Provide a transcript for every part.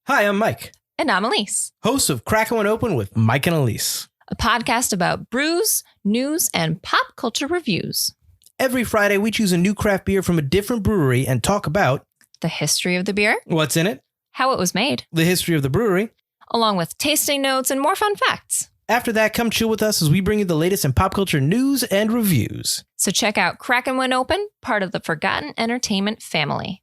Hi, I'm Mike, And I'm Elise, host of Crackin' One Open with Mike and Elise. a podcast about brews, news, and pop culture reviews. Every Friday, we choose a new craft beer from a different brewery and talk about The history of the beer, what's in it, how it was made, the history of the brewery. along with tasting notes and more fun facts. After that, come chill with us as we bring you the latest in pop culture news and reviews. So check out Crackin' When Open, part of the Forgotten Entertainment family.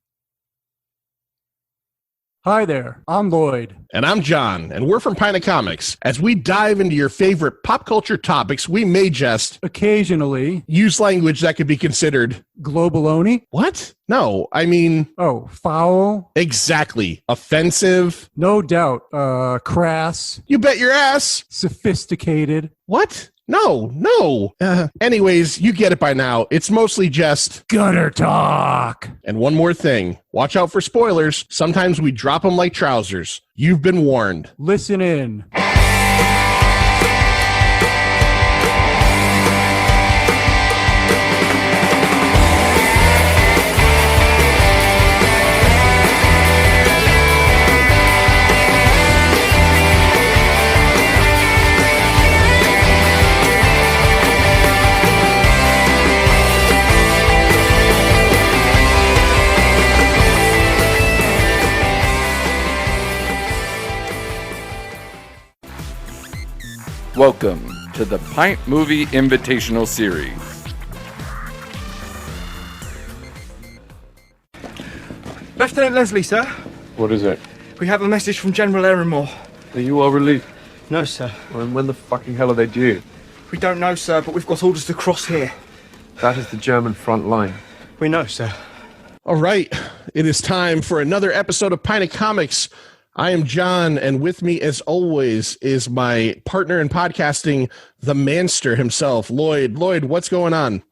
Hi there, I'm Lloyd. And I'm John, and we're from Pint Comics. As we dive into your favorite pop culture topics, we may just Occasionally, use language that could be considered... globaloney. What? No, I mean... Oh, foul. Exactly. Offensive. No doubt. Crass. You bet your ass. Sophisticated. What? No. Anyways, you get it by now. It's mostly just... Gutter talk. And one more thing. Watch out for spoilers. Sometimes we drop them like trousers. You've been warned. Listen in. Welcome to the Pint Movie Invitational Series. Lieutenant Leslie, sir. What is it? We have a message from General Ehrenmoor. Are you all relieved? No, sir. When the fucking hell are they due? We don't know, sir, but we've got orders to cross here. That is the German front line. We know, sir. All right. It is time for another episode of Pint Comics. I am John, and with me, as always, is my partner in podcasting, the manster himself, Lloyd. Lloyd, what's going on?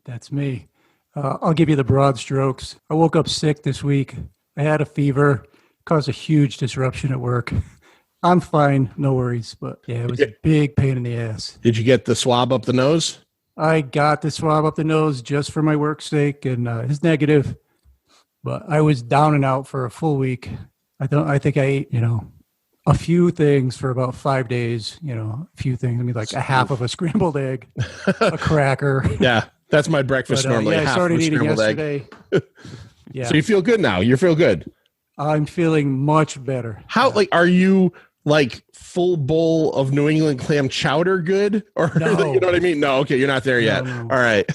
That's me. I'll give you the broad strokes. I woke up sick this week. I had a fever, caused a huge disruption at work. I'm fine, no worries, but yeah, it was a big pain in the ass. Did you get the swab up the nose? I got the swab up the nose just for my work's sake, and it's negative. But I was down and out for a full week. I think I ate, a few things for about 5 days, a few things. I mean, like a half of a scrambled egg, a cracker. Yeah, that's my breakfast normally. I half started of a eating scrambled yesterday. egg. Yeah. So you feel good now? You feel good? I'm feeling much better. How, are you full bowl of New England clam chowder good? Or No. you know what I mean? No, okay, you're not there yet. No. All right.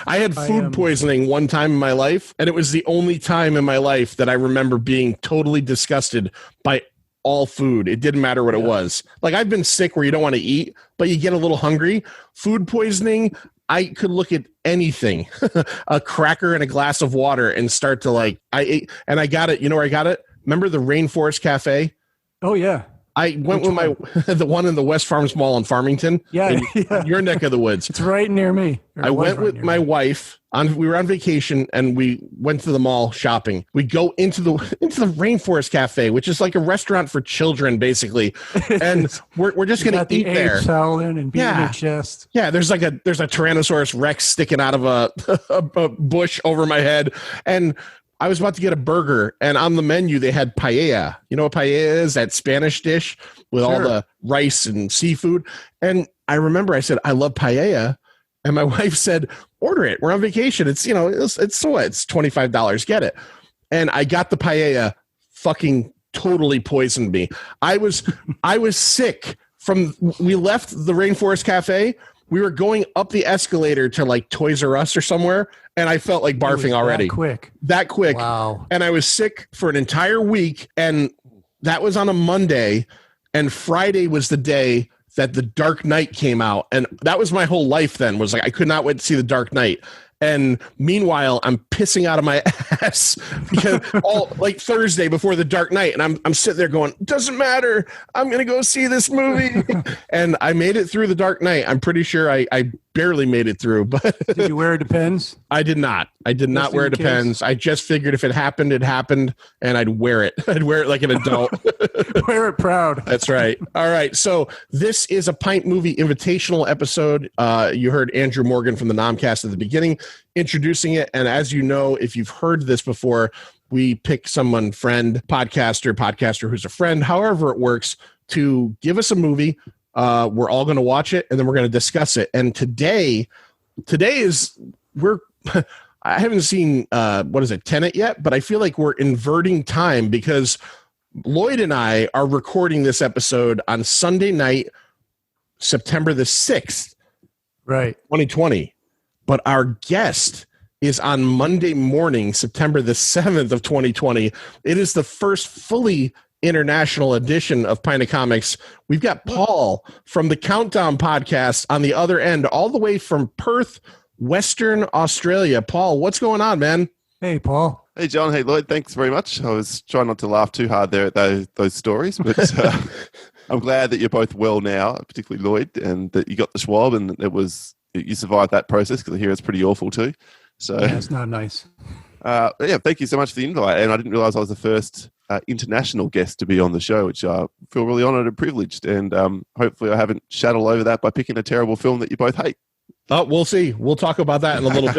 I had food poisoning one time in my life, and it was the only time in my life that I remember being totally disgusted by all food. It didn't matter what it was. I've been sick where you don't want to eat, but you get a little hungry. Food poisoning, I could look at anything, a cracker and a glass of water, and start to I ate, and I got it. You know where I got it? Remember the Rainforest Cafe? Oh, yeah. I went with the one in the West Farms Mall in Farmington. Yeah, Your neck of the woods. It's right near me. I went with my wife. We were on vacation and we went to the mall shopping. We go into the Rainforest Cafe, which is like a restaurant for children, basically. And we're just going to eat there. Howling and beating your chest. Yeah, there's a Tyrannosaurus Rex sticking out of a bush over my head, and I was about to get a burger, and on the menu, they had paella. You know what paella is? That Spanish dish with all the rice and seafood. And I remember I said, I love paella. And my wife said, order it. We're on vacation. It's $25. Get it. And I got the paella, fucking totally poisoned me. I was sick we left the Rainforest Cafe. We were going up the escalator to Toys R Us or somewhere, and I felt like barfing already. That quick. Wow. And I was sick for an entire week, and that was on a Monday, and Friday was the day that The Dark Knight came out, and that was my whole life then, was I could not wait to see The Dark Knight. And meanwhile, I'm pissing out of my ass because Thursday before The Dark Knight, and I'm sitting there going, doesn't matter. I'm going to go see this movie. And I made it through The Dark Knight. I'm pretty sure I barely made it through. But did you wear Depends? I did not. I did not wear Depends. I just figured if it happened, and I'd wear it. I'd wear it like an adult. Wear it proud. That's right. All right. So this is a Pint Movie Invitational episode. You heard Andrew Morgan from the Nomcast at the beginning introducing it. And as you know, if you've heard this before, we pick someone, podcaster who's a friend, however it works, to give us a movie. We're all going to watch it, and then we're going to discuss it. And today is I haven't seen Tenet yet, but I feel like we're inverting time because Lloyd and I are recording this episode on Sunday night, September the 6th, Right. 2020. But our guest is on Monday morning, September the 7th of 2020. It is the first fully international edition of Pint of Comics. We've got Paul from the Countdown podcast on the other end, all the way from Perth, Western Australia. Paul, what's going on, man? Hey, Paul. Hey, John. Hey, Lloyd. Thanks very much. I was trying not to laugh too hard there at those stories, but I'm glad that you're both well now, particularly Lloyd, and that you got the swab and you survived that process, because I hear it's pretty awful too. So Yeah, it's not nice. thank you so much for the invite. And I didn't realize I was the first international guest to be on the show, which I feel really honored and privileged. And hopefully I haven't shat all over that by picking a terrible film that you both hate. Oh, we'll see. We'll talk about that in a little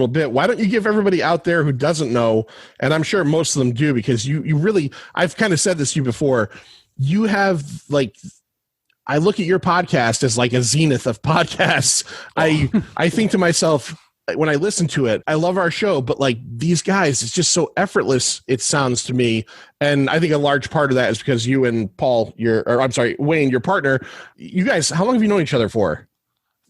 bit. Why don't you give everybody out there who doesn't know, and I'm sure most of them do, because you really, I've kind of said this to you before, you have I look at your podcast as like a zenith of podcasts. I think to myself, when I listen to it, I love our show, but like these guys, it's just so effortless, it sounds to me. And I think a large part of that is because you and Paul, Wayne, your partner, you guys, how long have you known each other for?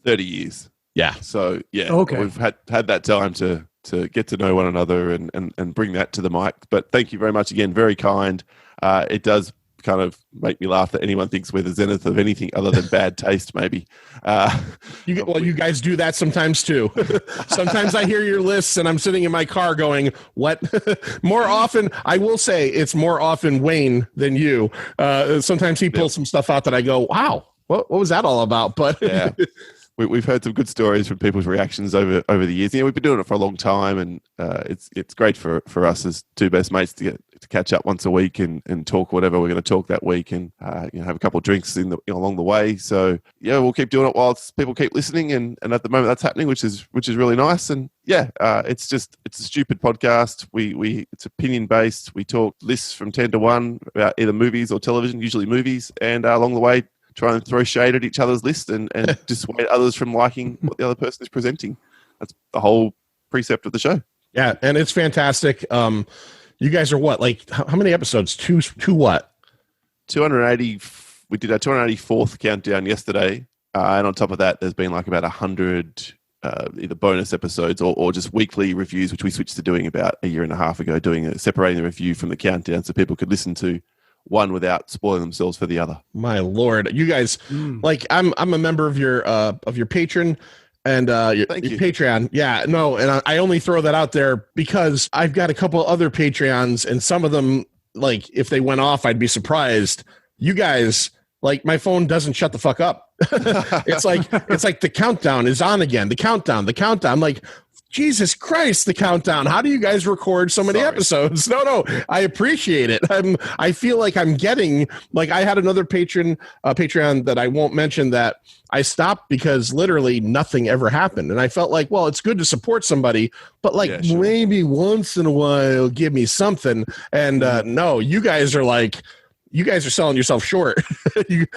30 years. Yeah. So yeah, Okay. we've had that time to get to know one another and bring that to the mic. But thank you very much again. Very kind. It does kind of make me laugh that anyone thinks we're the zenith of anything other than bad taste, maybe. You guys do that sometimes too. Sometimes I hear your lists and I'm sitting in my car going, what? More often, I will say it's more often Wayne than you. Sometimes he pulls some stuff out that I go, wow, what was that all about? But yeah. We've heard some good stories from people's reactions over the years. We've been doing it for a long time, and it's great for us as two best mates to catch up once a week and talk whatever we're going to talk that week, and have a couple of drinks along the way. So yeah, we'll keep doing it whilst people keep listening, and at the moment that's happening, which is really nice. And yeah, it's a stupid podcast. It's opinion based. We talk lists from 10 to 1 about either movies or television, usually movies, and along the way, try and throw shade at each other's list and dissuade others from liking what the other person is presenting. That's the whole precept of the show. Yeah, and it's fantastic. You guys are what? Like, how many episodes? Two what? 280. We did our 284th countdown yesterday. And on top of that, there's been like about 100 either bonus episodes or just weekly reviews, which we switched to doing about a year and a half ago, separating the review from the countdown so people could listen to one without spoiling themselves for the other. My Lord, you guys, like I'm a member of your Patreon and your Patreon. Yeah, no, and I only throw that out there because I've got a couple other Patreons, and some of them, like if they went off, I'd be surprised. You guys, like my phone doesn't shut the fuck up. It's like the countdown is on again. The countdown. I'm like, Jesus Christ, the countdown. How do you guys record so many episodes? No, I appreciate it. I feel like I'm getting, like I had another Patreon that I won't mention that I stopped because literally nothing ever happened. And I felt like, well, it's good to support somebody, but like maybe once in a while give me something. And no, you guys are selling yourself short. We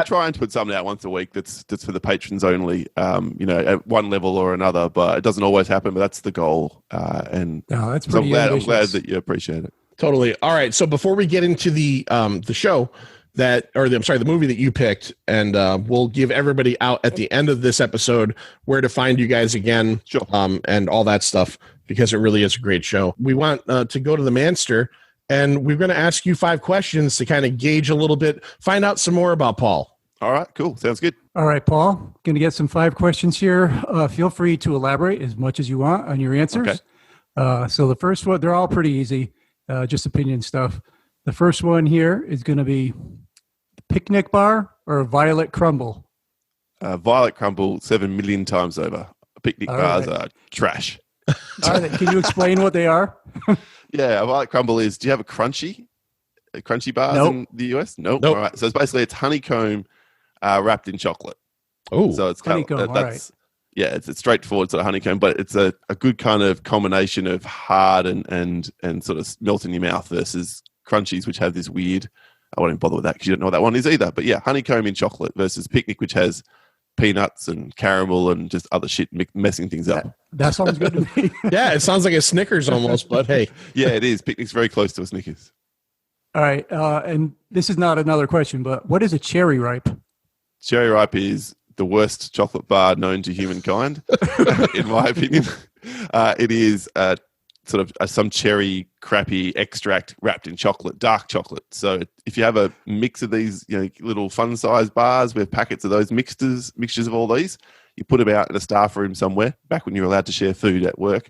try and put something out once a week that's for the patrons only, at one level or another, but it doesn't always happen, but that's the goal. And no, that's so I'm pretty glad that you appreciate it. Totally. All right. So before we get into the show the movie that you picked, and we'll give everybody out at the end of this episode where to find you guys again, sure. And all that stuff, because it really is a great show. We want to go to the Manster. And we're going to ask you 5 questions to kind of gauge a little bit, find out some more about Paul. All right, cool. Sounds good. All right, Paul, going to get some 5 questions here. Feel free to elaborate as much as you want on your answers. Okay. So the first one, they're all pretty easy, just opinion stuff. The first one here is going to be picnic bar or violet crumble. Violet crumble 7 million times over. Picnic bars are trash. All right, can you explain what they are? Yeah, a violet crumble is, do you have a crunchy bars in the US? Nope. All right. So it's honeycomb wrapped in chocolate. Oh, so it's honeycomb. All right. yeah, it's a straightforward sort of honeycomb, but it's a good kind of combination of hard and sort of melt in your mouth versus crunchies, which have this weird. I won't even bother with that because you don't know what that one is either. But yeah, honeycomb in chocolate versus picnic, which has peanuts and caramel and just other shit messing things up. That sounds good to me. Yeah, it sounds like a Snickers almost, but hey. Yeah, it is. Picnic's very close to a Snickers. All right. And this is not another question, but what is a cherry ripe? Cherry Ripe is the worst chocolate bar known to humankind, in my opinion. It is sort of some cherry crappy extract wrapped in chocolate, dark chocolate. So if you have a mix of these, little fun-sized bars with packets of those mixtures of all these, you put them out in a staff room somewhere, back when you were allowed to share food at work,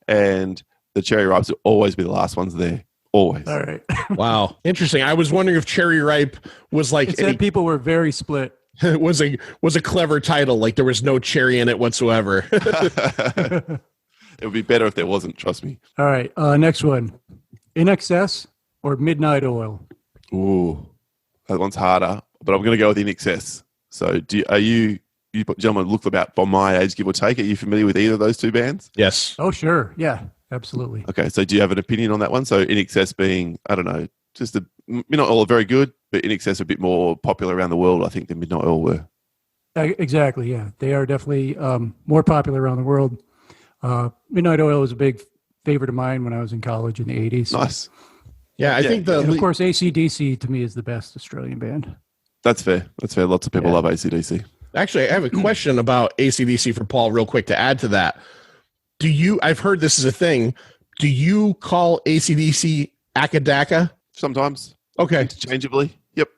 and the Cherry Ripes will always be the last ones there. Always. All right. Wow. Interesting. I was wondering if Cherry Ripe was like... It said people were very split. was a clever title, like there was no cherry in it whatsoever. It would be better if there wasn't, trust me. All right. Next one. In excess or midnight oil? Ooh, that one's harder, but I'm going to go with In Excess. So are you gentlemen look about by my age, give or take, are you familiar with either of those two bands? Yes. Oh, sure. Yeah, absolutely. Okay, so do you have an opinion on that one? So In Excess being, I don't know, just Midnight Oil are very good, but In Excess are a bit more popular around the world, I think, than Midnight Oil were. Exactly, yeah. They are definitely more popular around the world. Midnight Oil was a big favorite of mine when I was in college in the 80s. Nice. Yeah, I think and of course, AC/DC to me is the best Australian band. That's fair. Lots of people love AC/DC. Actually, I have a question about AC/DC for Paul real quick to add to that. I've heard this is a thing. Do you call AC/DC Akadaka? Sometimes. Okay. Interchangeably. Yep.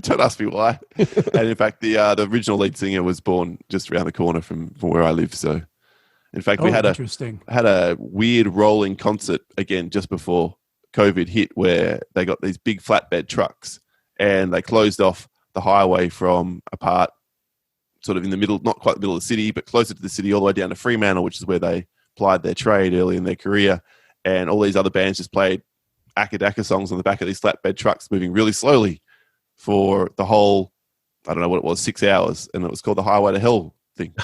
Don't ask me why. And in fact, the original lead singer was born just around the corner from where I live. So, in fact, we had a weird rolling concert again just before COVID hit, where they got these big flatbed trucks and they closed off the highway from a part sort of in the middle, not quite the middle of the city, but closer to the city, all the way down to Fremantle, which is where they plied their trade early in their career. And all these other bands just played Akadaka songs on the back of these flatbed trucks moving really slowly for the whole, I don't know what it was, 6 hours. And it was called the Highway to Hell thing.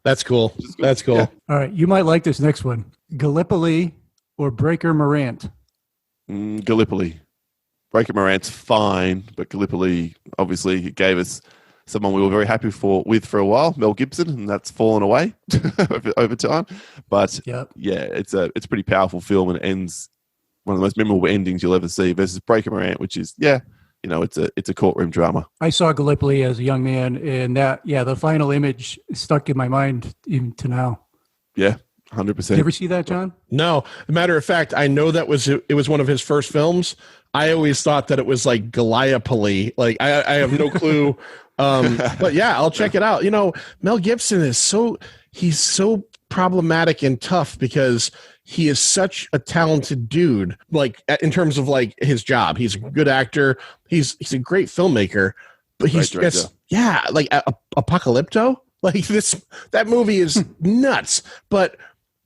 That's cool. That's cool. Yeah. All right. You might like this next one. Gallipoli or Breaker Morant? Gallipoli. Breaker Morant's fine, but Gallipoli obviously gave us someone we were very happy with for a while, Mel Gibson, and that's fallen away over time. But yeah, it's a pretty powerful film, and it ends one of the most memorable endings you'll ever see. Versus Breaker Morant, which is it's a courtroom drama. I saw Gallipoli as a young man, and the final image stuck in my mind even to now. Yeah. 100%. Did you ever see that, John? No. As a matter of fact, I know it was one of his first films. I always thought that it was like Gallipoli. Like I have no clue. But yeah, I'll check it out. Mel Gibson he's so problematic and tough because he is such a talented dude. Like in terms of like his job, he's a good actor. He's a great filmmaker, but he's just like Apocalypto. Like that movie is nuts, but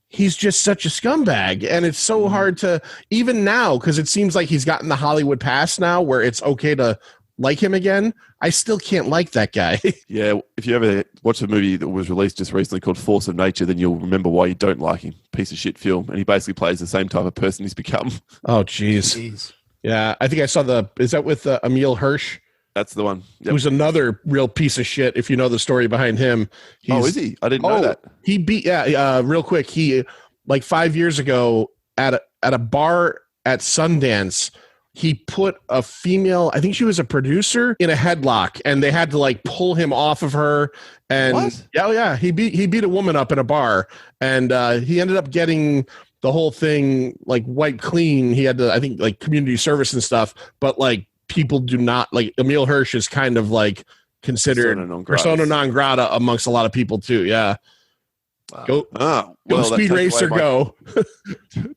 he's just such a scumbag, and it's so hard to even now because it seems like he's gotten the Hollywood pass now where it's okay to like him again. I still can't like that guy. Yeah, if you ever watch a movie that was released just recently called Force of Nature, then you'll remember why you don't like him. Piece of shit film, and he basically plays the same type of person he's become. Oh, jeez. Yeah, I think I saw is that with Emil Hirsch? That's the one. Yep. Who's another real piece of shit. If you know the story behind him, is he? I didn't know that. He beat. Real quick. He like 5 years ago at a bar at Sundance. He put a female, I think she was a producer, in a headlock, and they had to like pull him off of her. And what? Yeah, he beat a woman up in a bar, and he ended up getting the whole thing like wiped clean. He had to, I think, like community service and stuff, but like. People do not like Emil Hirsch is kind of like considered persona non grata amongst a lot of people too. Yeah. Wow. Go Speed Racer, go.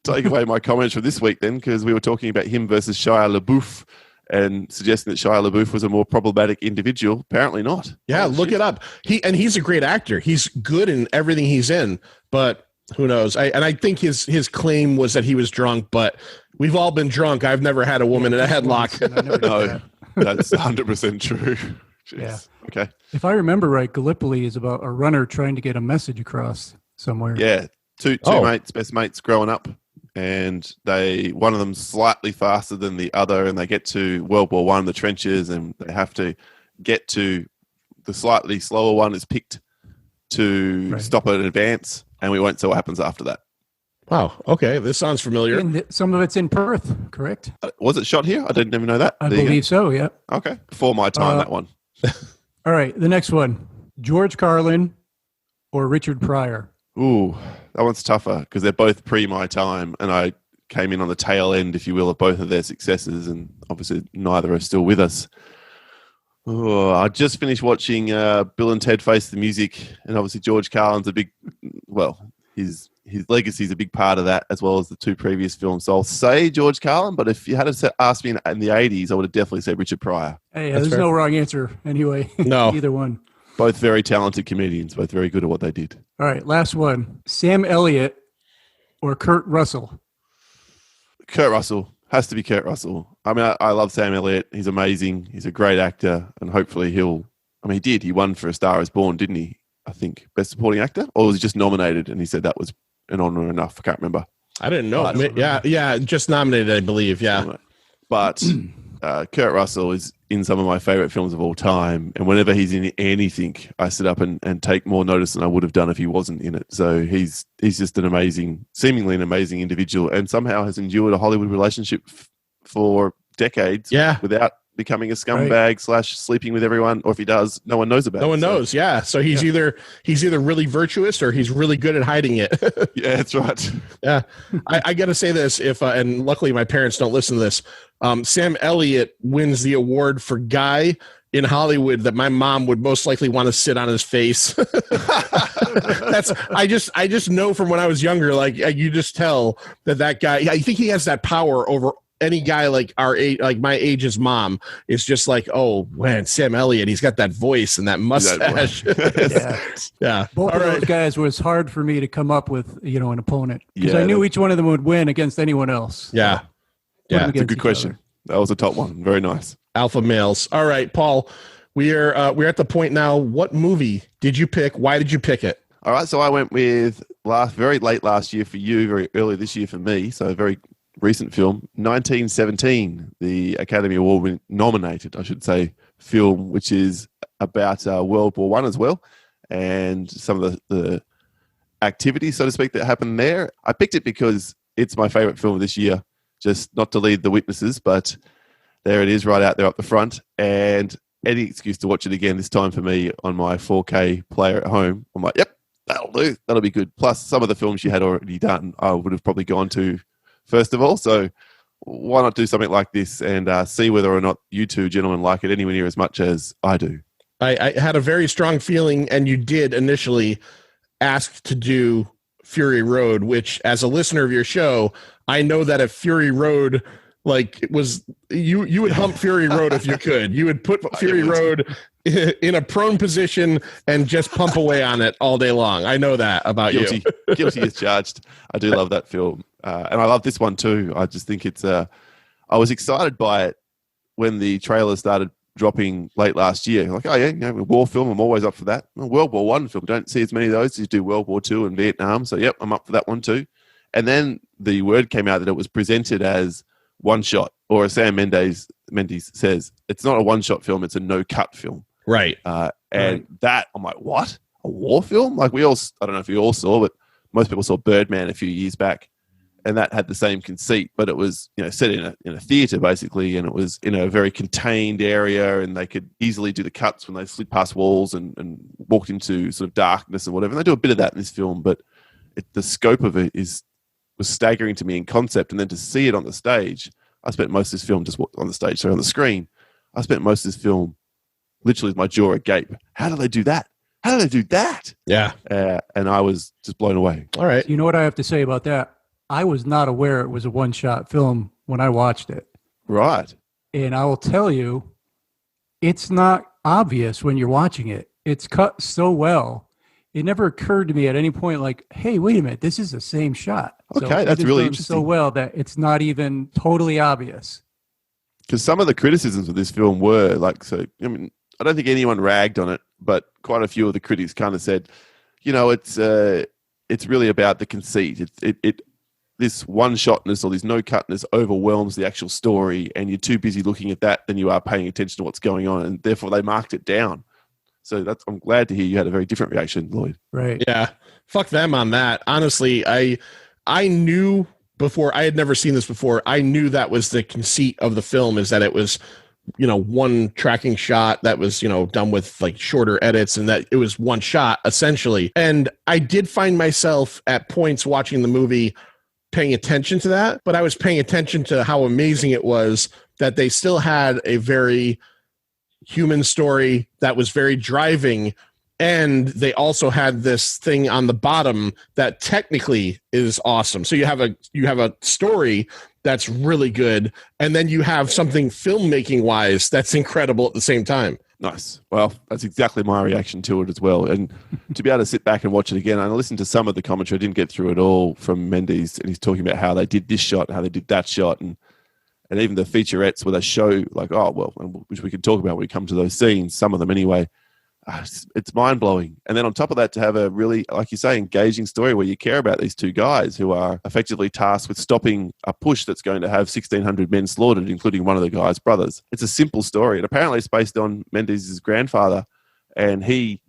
Take away my comments for this week then, because we were talking about him versus Shia LaBeouf and suggesting that Shia LaBeouf was a more problematic individual. Apparently not. Yeah, look it up. He's a great actor. He's good in everything he's in, but who knows? I think his claim was that he was drunk, but we've all been drunk. I've never had a woman in a headlock. No, that's 100% true. Jeez. Yeah. Okay. If I remember right, Gallipoli is about a runner trying to get a message across somewhere. Yeah. Two mates, best mates growing up, and one of them's slightly faster than the other, and they get to World War One, the trenches, and they have to get to the slightly slower one is picked to stop an advance, and we won't see what happens after that. Wow. Okay. This sounds familiar. And some of it's in Perth, correct? Was it shot here? I didn't even know that. I There you go. believe so, yeah. Okay. Before my time, that one. All right, the next one. George Carlin or Richard Pryor? Ooh, that one's tougher because they're both pre my time, and I came in on the tail end, if you will, of both of their successes, and obviously neither are still with us. Oh, I just finished watching Bill and Ted Face the Music, and obviously George Carlin's his legacy is a big part of that, as well as the two previous films. So I'll say George Carlin, but if you had asked me in the 80s, I would have definitely said Richard Pryor. Hey, there's no wrong answer anyway. No. Either one. Both very talented comedians, both very good at what they did. All right, last one. Sam Elliott or Kurt Russell? Kurt Russell. Has to be Kurt Russell. I mean, I love Sam Elliott. He's amazing. He's a great actor, and hopefully he did. He won for A Star Is Born, didn't he? I think Best Supporting Actor, or was he just nominated? And he said that was an honor enough. I can't remember. I didn't know. Yeah, just nominated, I believe. Yeah, but Kurt Russell is in some of my favorite films of all time, and whenever he's in anything, I sit up and take more notice than I would have done if he wasn't in it. So he's just seemingly an amazing individual, and somehow has endured a Hollywood relationship for decades. Yeah, without becoming a scumbag / sleeping with everyone, or if he does, no one knows about it. No one knows. Yeah, so he's either really virtuous or he's really good at hiding it. Yeah, that's right. Yeah, I got to say this. And luckily my parents don't listen to this. Sam Elliott wins the award for guy in Hollywood that my mom would most likely want to sit on his face. I just know from when I was younger, like you just tell that guy. I think he has that power over any guy like our age, like my age's mom. Is just like, oh man, Sam Elliott, he's got that voice and that mustache. Yeah. Both of those guys was hard for me to come up with, an opponent, because I knew each one of them would win against anyone else. Yeah. Yeah, it's a good question. That was a top one. Very nice. Alpha males. All right, Paul, we're at the point now. What movie did you pick? Why did you pick it? All right, so I went with very late last year for you, very early this year for me. So a very recent film, 1917, the Academy Award nominated, I should say, film, which is about World War One as well, and some of the activities, so to speak, that happened there. I picked it because it's my favorite film of this year. Just not to lead the witnesses, but there it is right out there up the front. And any excuse to watch it again, this time for me on my 4K player at home. I'm like, yep, that'll do. That'll be good. Plus, some of the films you had already done, I would have probably gone to first of all. So why not do something like this and see whether or not you two gentlemen like it anywhere near as much as I do. I had a very strong feeling, and you did initially ask to do Fury Road, which, as a listener of your show, I know that if Fury Road, like, it was, you would hump Fury Road if you could. You would put Fury Road in a prone position and just pump away on it all day long. I know that about you. Guilty as charged. I do love that film. And I love this one too. I just think it's, I was excited by it when the trailer started dropping late last year. Like, oh yeah, war film, I'm always up for that. World War One film, don't see as many of those. You do World War Two and Vietnam. So yep, I'm up for that one too. And then the word came out that it was presented as one shot, or as Sam Mendes says, it's not a one shot film, it's a no cut film. Right. That, I'm like, what? A war film? Like I don't know if you all saw, but most people saw Birdman a few years back, and that had the same conceit, but it was, set in a theater basically, and it was in a very contained area, and they could easily do the cuts when they slid past walls and walked into sort of darkness and whatever. And they do a bit of that in this film, but the scope of it was staggering to me in concept, and then to see it on the stage. I spent most of this film just on the stage, so on the screen. I spent most of this film literally with my jaw agape. How do they do that? How do they do that? Yeah. And I was just blown away. All right. You know what I have to say about that? I was not aware it was a one-shot film when I watched it. Right. And I will tell you, it's not obvious when you're watching it. It's cut so well. It never occurred to me at any point like, hey, wait a minute, this is the same shot. Okay, that's really interesting. So well that it's not even totally obvious. Because some of the criticisms of this film were like, I don't think anyone ragged on it, but quite a few of the critics kind of said, it's really about the conceit. This one-shotness or this no-cutness overwhelms the actual story, and you're too busy looking at that than you are paying attention to what's going on, and therefore they marked it down. So I'm glad to hear you had a very different reaction, Lloyd. Right. Yeah. Fuck them on that. Honestly, I knew before, I had never seen this before. I knew that was the conceit of the film, is that it was, one tracking shot that was, done with like shorter edits, and that it was one shot essentially. And I did find myself at points watching the movie paying attention to that, but I was paying attention to how amazing it was that they still had a very human story that was very driving, and they also had this thing on the bottom that technically is awesome. So you have a story that's really good, and then you have something filmmaking wise that's incredible at the same time. Nice. Well, that's exactly my reaction to it as well. And to be able to sit back and watch it again, and I listened to some of the commentary, I didn't get through it all from Mendes, and he's talking about how they did this shot, how they did that shot, and even the featurettes where they show like, which we can talk about when we come to those scenes, some of them anyway. It's mind-blowing. And then on top of that, to have a really, like you say, engaging story where you care about these two guys who are effectively tasked with stopping a push that's going to have 1,600 men slaughtered, including one of the guy's brothers. It's a simple story. And apparently it's based on Mendes' grandfather. And he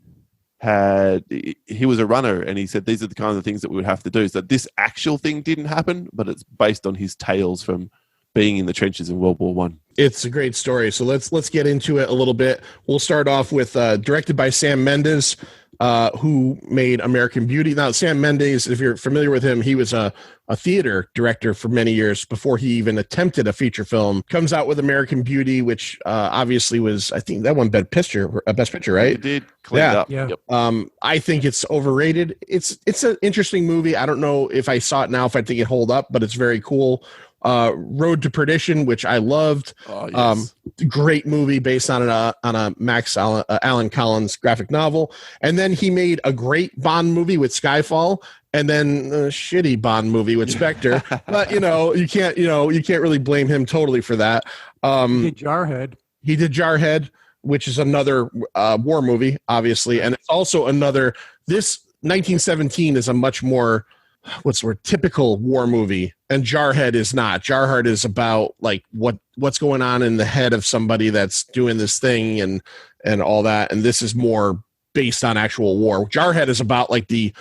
was a runner, and he said these are the kinds of things that we would have to do. So this actual thing didn't happen, but it's based on his tales from being in the trenches in World War One. It's a great story. So let's get into it a little bit. We'll start off with directed by Sam Mendes, who made American Beauty. Now, Sam Mendes, if you're familiar with him, he was a theater director for many years before he even attempted a feature film. Comes out with American Beauty, which obviously was, I think that won Best Picture, right? It did. Cleaned up. Yeah. Yep. I think it's overrated. It's an interesting movie. I don't know if I saw it now, if I think it hold up, but it's very cool. Road to Perdition, which I loved. Oh, yes. Great movie based on a Alan Collins graphic novel. And then he made a great Bond movie with Skyfall, and then a shitty Bond movie with Spectre. But you can't really blame him totally for that. He did Jarhead, which is another war movie, obviously, and it's also another. This 1917 is a much more typical war movie, and Jarhead is not. Jarhead is about like what's going on in the head of somebody that's doing this thing and all that, and this is more based on actual war. Jarhead is about like the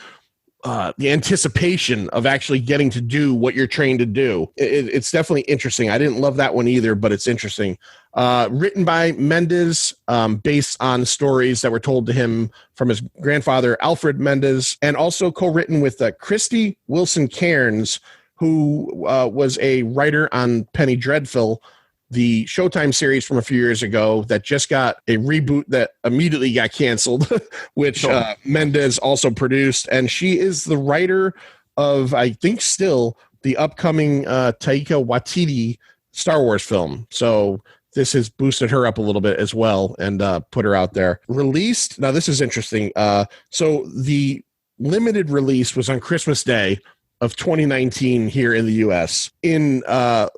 anticipation of actually getting to do what you're trained to do. It's definitely interesting. I didn't love that one either, but it's interesting. Written by Mendes, based on stories that were told to him from his grandfather, Alfred Mendes, and also co-written with Christy Wilson Cairns, who was a writer on Penny Dreadful, the Showtime series from a few years ago that just got a reboot that immediately got canceled, which Mendes also produced. And she is the writer of, I think still, the upcoming Taika Waititi Star Wars film. So this has boosted her up a little bit as well and put her out there. Released, now this is interesting. So the limited release was on Christmas Day of 2019 here in the US. In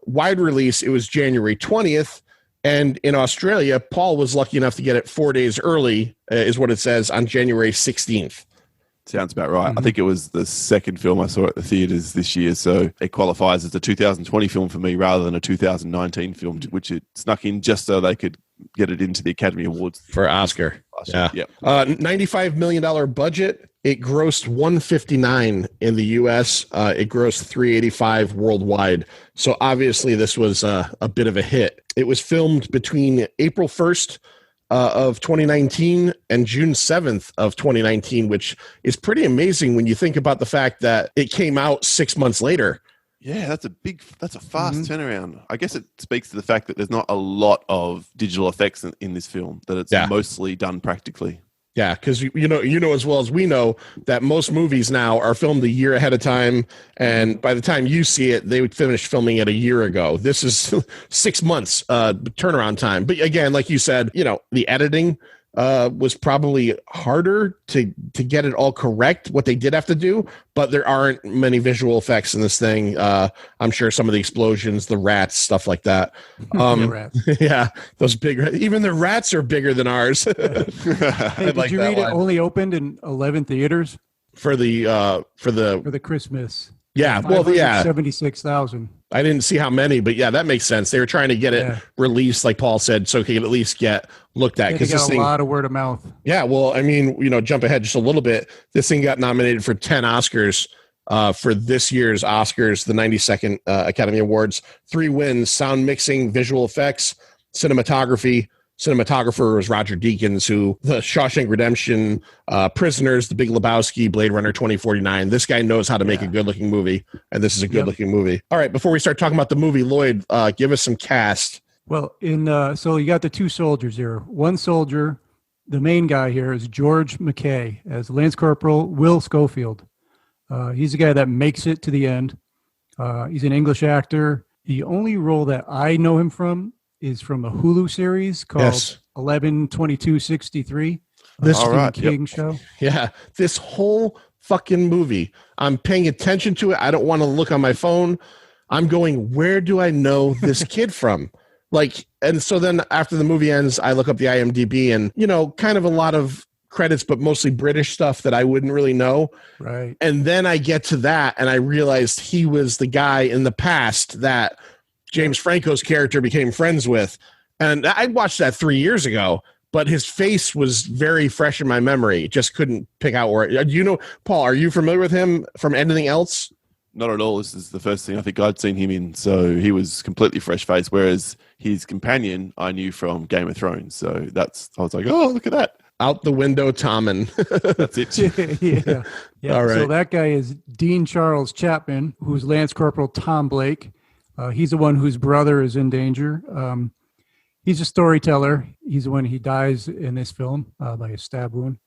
wide release, it was January 20th. And in Australia, Paul was lucky enough to get it 4 days early, is what it says, on January 16th. Sounds about right. I think it was the second film I saw at the theaters this year, so it qualifies as a 2020 film for me rather than a 2019 film, which it snuck in just so they could get it into the Academy Awards. For Oscar. Yeah. Yep. $95 million budget. It grossed 159 in the U.S. It grossed 385 worldwide. So obviously this was a bit of a hit. It was filmed between April 1st of 2019 and June 7th of 2019, which is pretty amazing when you think about the fact that it came out 6 months later. Yeah, that's a fast turnaround. I guess it speaks to the fact that there's not a lot of digital effects in this film, that it's mostly done practically. Yeah, because you know as well as we know that most movies now are filmed a year ahead of time, and by the time you see it, they would finish filming it a year ago. This is 6 months turnaround time. But again, like you said, the editing was probably harder to get it all correct, what they did have to do, but there aren't many visual effects in this thing. I'm sure some of the explosions, the rats, stuff like that. Rats. Yeah, those big, even the rats are bigger than ours. Hey, did like you that read it one. only opened in 11 theaters for the for the Christmas? yeah, well, yeah, 76,000. I didn't see how many, but yeah, that makes sense. They were trying to get it released, like Paul said, so he could at least get looked at. They Because got this a thing, lot of word of mouth. yeah, well, I mean, jump ahead just a little bit. This thing got nominated for 10 Oscars for this year's Oscars, the 92nd Academy Awards. 3 wins: sound mixing, visual effects, cinematography. Cinematographer was Roger Deakins, who the Shawshank Redemption, Prisoners, The Big Lebowski, Blade Runner 2049. This guy knows how to make a good-looking movie, and this is a good-looking movie. All right, before we start talking about the movie, Lloyd, give us some cast. Well, so you got the 2 soldiers here. One soldier, the main guy here, is George McKay as Lance Corporal Will Schofield. He's the guy that makes it to the end. He's an English actor. The only role that I know him from is from a Hulu series called 11/22/63. This Stephen King show. Yeah, this whole fucking movie, I'm paying attention to it. I don't want to look on my phone. I'm going, where do I know this kid from? And so then after the movie ends, I look up the IMDb and, kind of a lot of credits, but mostly British stuff that I wouldn't really know. Right. And then I get to that and I realized he was the guy in the past that James Franco's character became friends with. And I watched that 3 years ago, but his face was very fresh in my memory. Just couldn't pick out where. Paul, are you familiar with him from anything else? Not at all. This is the first thing I think I'd seen him in. So he was completely fresh face, whereas his companion I knew from Game of Thrones. So I was like, oh, look at that. Out the window, Tommen. That's it. Yeah. All right. So that guy is Dean Charles Chapman, who's Lance Corporal Tom Blake. He's the one whose brother is in danger. He's a storyteller. He's the one he dies in this film by a stab wound.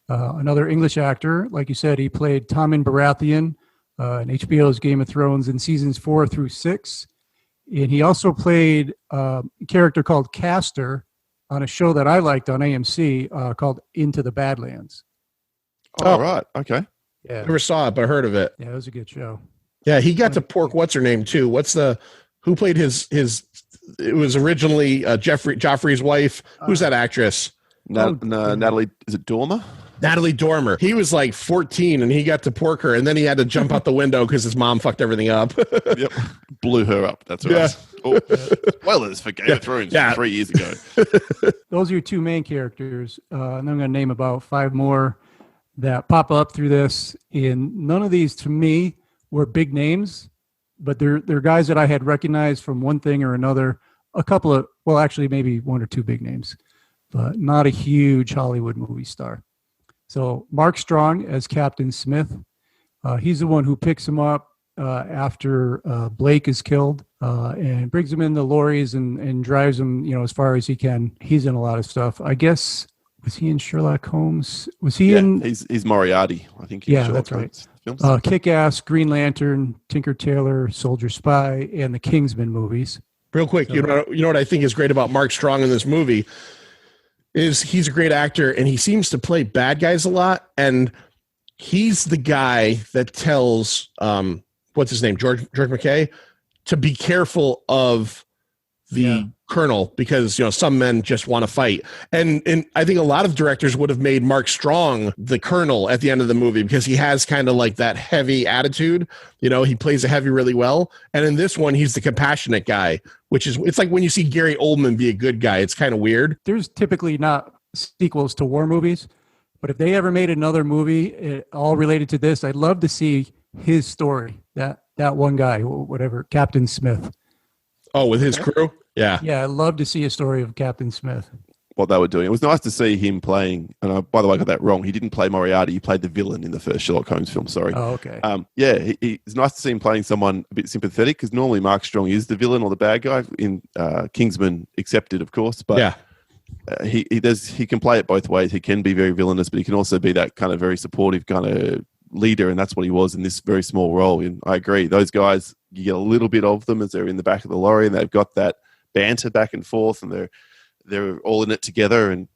Another English actor, like you said, he played Tommen Baratheon in HBO's Game of Thrones in seasons 4 through 6. And he also played a character called Castor on a show that I liked on AMC called Into the Badlands. Oh, right. Okay. Yeah. Never saw it, but heard of it. Yeah, it was a good show. Yeah, he got to pork what's her name too. Who played his it was originally Joffrey's wife. Who's that actress? Natalie, is it Dormer? Natalie Dormer. He was like 14 and he got to pork her and then he had to jump out the window because his mom fucked everything up. Yep. Blew her up. That's right. Yeah. Oh, spoilers for Game of Thrones from 3 years ago. Those are your 2 main characters. And I'm going to name about 5 more that pop up through this. And none of these to me were big names, but they're guys that I had recognized from one thing or another. A couple of, well, actually maybe 1 or 2 big names, but not a huge Hollywood movie star. So Mark Strong as Captain Smith. He's the one who picks him up after Blake is killed and brings him in the lorries and drives him, as far as he can. He's in a lot of stuff. I guess, was he in Sherlock Holmes? Was he in? He's Moriarty, I think. In Sherlock that's Holmes right. films. Kick-Ass, Green Lantern, Tinker Tailor, Soldier Spy, and the Kingsman movies. Real quick, you know what I think is great about Mark Strong in this movie is he's a great actor and he seems to play bad guys a lot. And he's the guy that tells what's his name, George McKay, to be careful of the colonel because some men just want to fight. And I think a lot of directors would have made Mark Strong the colonel at the end of the movie because he has kind of like that heavy attitude. He plays a heavy really well. And in this one, he's the compassionate guy, it's like when you see Gary Oldman be a good guy, it's kind of weird. There's typically not sequels to war movies, but if they ever made another movie all related to this, I'd love to see his story. That one guy, whatever, Captain Smith. Oh, with his crew? Yeah. Yeah, I'd love to see a story of Captain Smith. What they were doing. It was nice to see him playing, and by the way, I got that wrong. He didn't play Moriarty. He played the villain in the first Sherlock Holmes film, sorry. Oh, okay. It's nice to see him playing someone a bit sympathetic because normally Mark Strong is the villain or the bad guy in Kingsman accepted, of course. But yeah. He can play it both ways. He can be very villainous, but he can also be that kind of very supportive kind of leader, and that's what he was in this very small role. And I agree. Those guys, you get a little bit of them as they're in the back of the lorry and they've got that banter back and forth and they're all in it together, and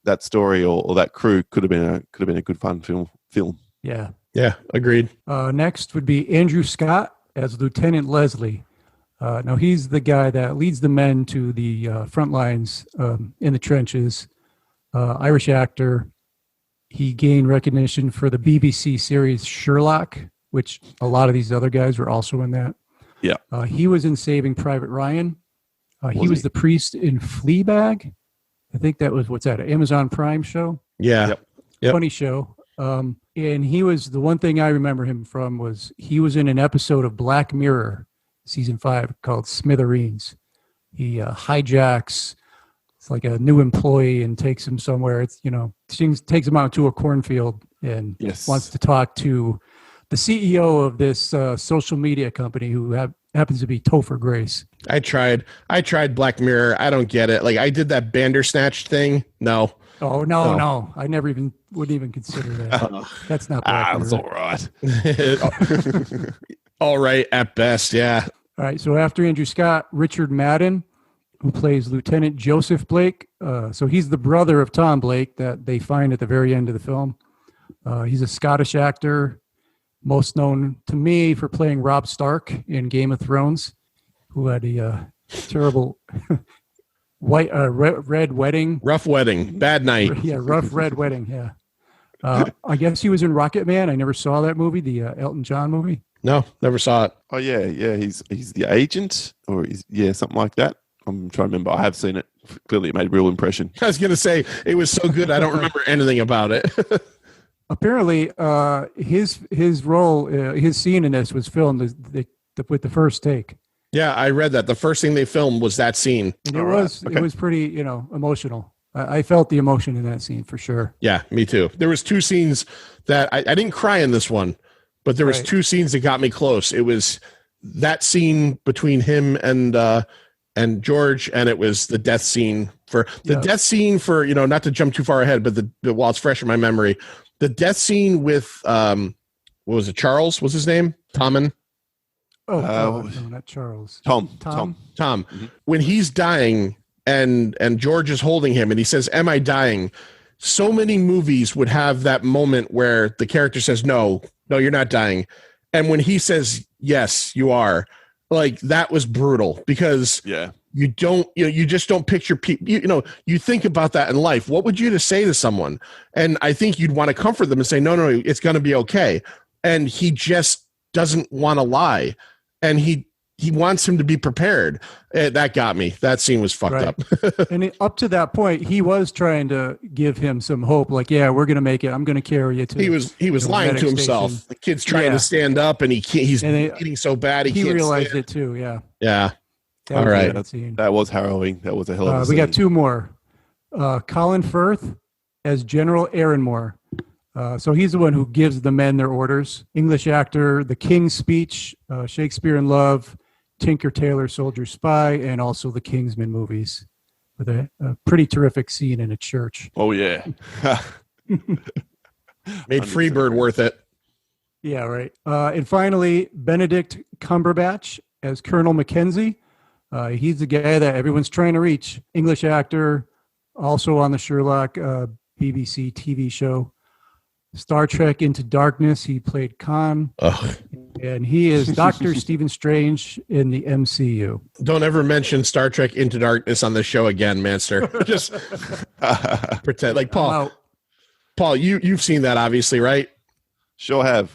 that story or that crew could have been a good fun film. Yeah. Yeah, agreed. Next would be Andrew Scott as Lieutenant Leslie. Now he's the guy that leads the men to the front lines in the trenches. Irish actor. He gained recognition for the BBC series Sherlock, which a lot of these other guys were also in that. Yeah. He was in Saving Private Ryan. He was the priest in Fleabag. I think that was, what's that, an Amazon Prime show? Yeah. Yep. Funny show. And he was, the one thing I remember him from was he was in an episode of Black Mirror, season 5, called Smithereens. He hijacks, it's like a new employee and takes him somewhere. It's, takes him out to a cornfield and wants to talk to the CEO of this social media company who happens to be Topher Grace. I tried Black Mirror. I don't get it. Like, I did that Bandersnatch thing. No. Oh, no. I wouldn't even consider that. That's not Black That's Mirror. all right. All right, at best, yeah. All right, so after Andrew Scott, Richard Madden, who plays Lieutenant Joseph Blake. So he's the brother of Tom Blake that they find at the very end of the film. He's a Scottish actor, most known to me for playing Robb Stark in Game of Thrones, who had a terrible red wedding. Rough wedding. Bad night. Yeah, rough red wedding, yeah. I guess he was in Rocket Man. I never saw that movie, the Elton John movie. No, never saw it. Oh yeah. He's the agent, or something like that. I'm trying to remember. I have seen it. Clearly, it made a real impression. I was going to say, it was so good, I don't remember anything about it. Apparently, his role, his scene in this was filmed with the first take. Yeah, I read that. The first thing they filmed was that scene. And it was pretty, emotional. I felt the emotion in that scene for sure. Yeah, me too. There was 2 scenes that I didn't cry in this one, but there was 2 scenes that got me close. It was that scene between him and George, and it was the death scene for not to jump too far ahead, but while it's fresh in my memory, the death scene with what was it? Charles was his name? Tommen. Oh, no, not Charles. Tom. Mm-hmm. When he's dying and George is holding him and he says, "Am I dying?" So many movies would have that moment where the character says, No, you're not dying. And when he says, "Yes, you are," like, that was brutal, because you just don't picture people, you think about that in life. What would you say to someone? And I think you'd want to comfort them and say, no, it's going to be okay. And he just doesn't want to lie. And he wants him to be prepared. That got me. That scene was fucked up. And up to that point, he was trying to give him some hope. Like, yeah, we're going to make it. I'm going to carry you to. He was lying to himself. Station. The kid's trying to stand up, and he's bleeding so bad he can't. He realized it too. Yeah. Yeah. That all right. That was harrowing. That was a hell of a scene. We got 2 more. Colin Firth as General Aaronmore. So he's the one who gives the men their orders. English actor, The King's Speech, Shakespeare in Love, Tinker Tailor Soldier Spy, and also the Kingsman movies, with a pretty terrific scene in a church. Oh yeah. Made Freebird worth it. Yeah, right. And finally, Benedict Cumberbatch as Colonel Mackenzie. He's the guy that everyone's trying to reach. English actor, also on the Sherlock BBC TV show. Star Trek Into Darkness, he played Khan. And he is Dr. Stephen Strange in the MCU. Don't ever mention Star Trek Into Darkness on the show again, Manster. Just pretend. Like, Paul, you've seen that, obviously, right? Sure have.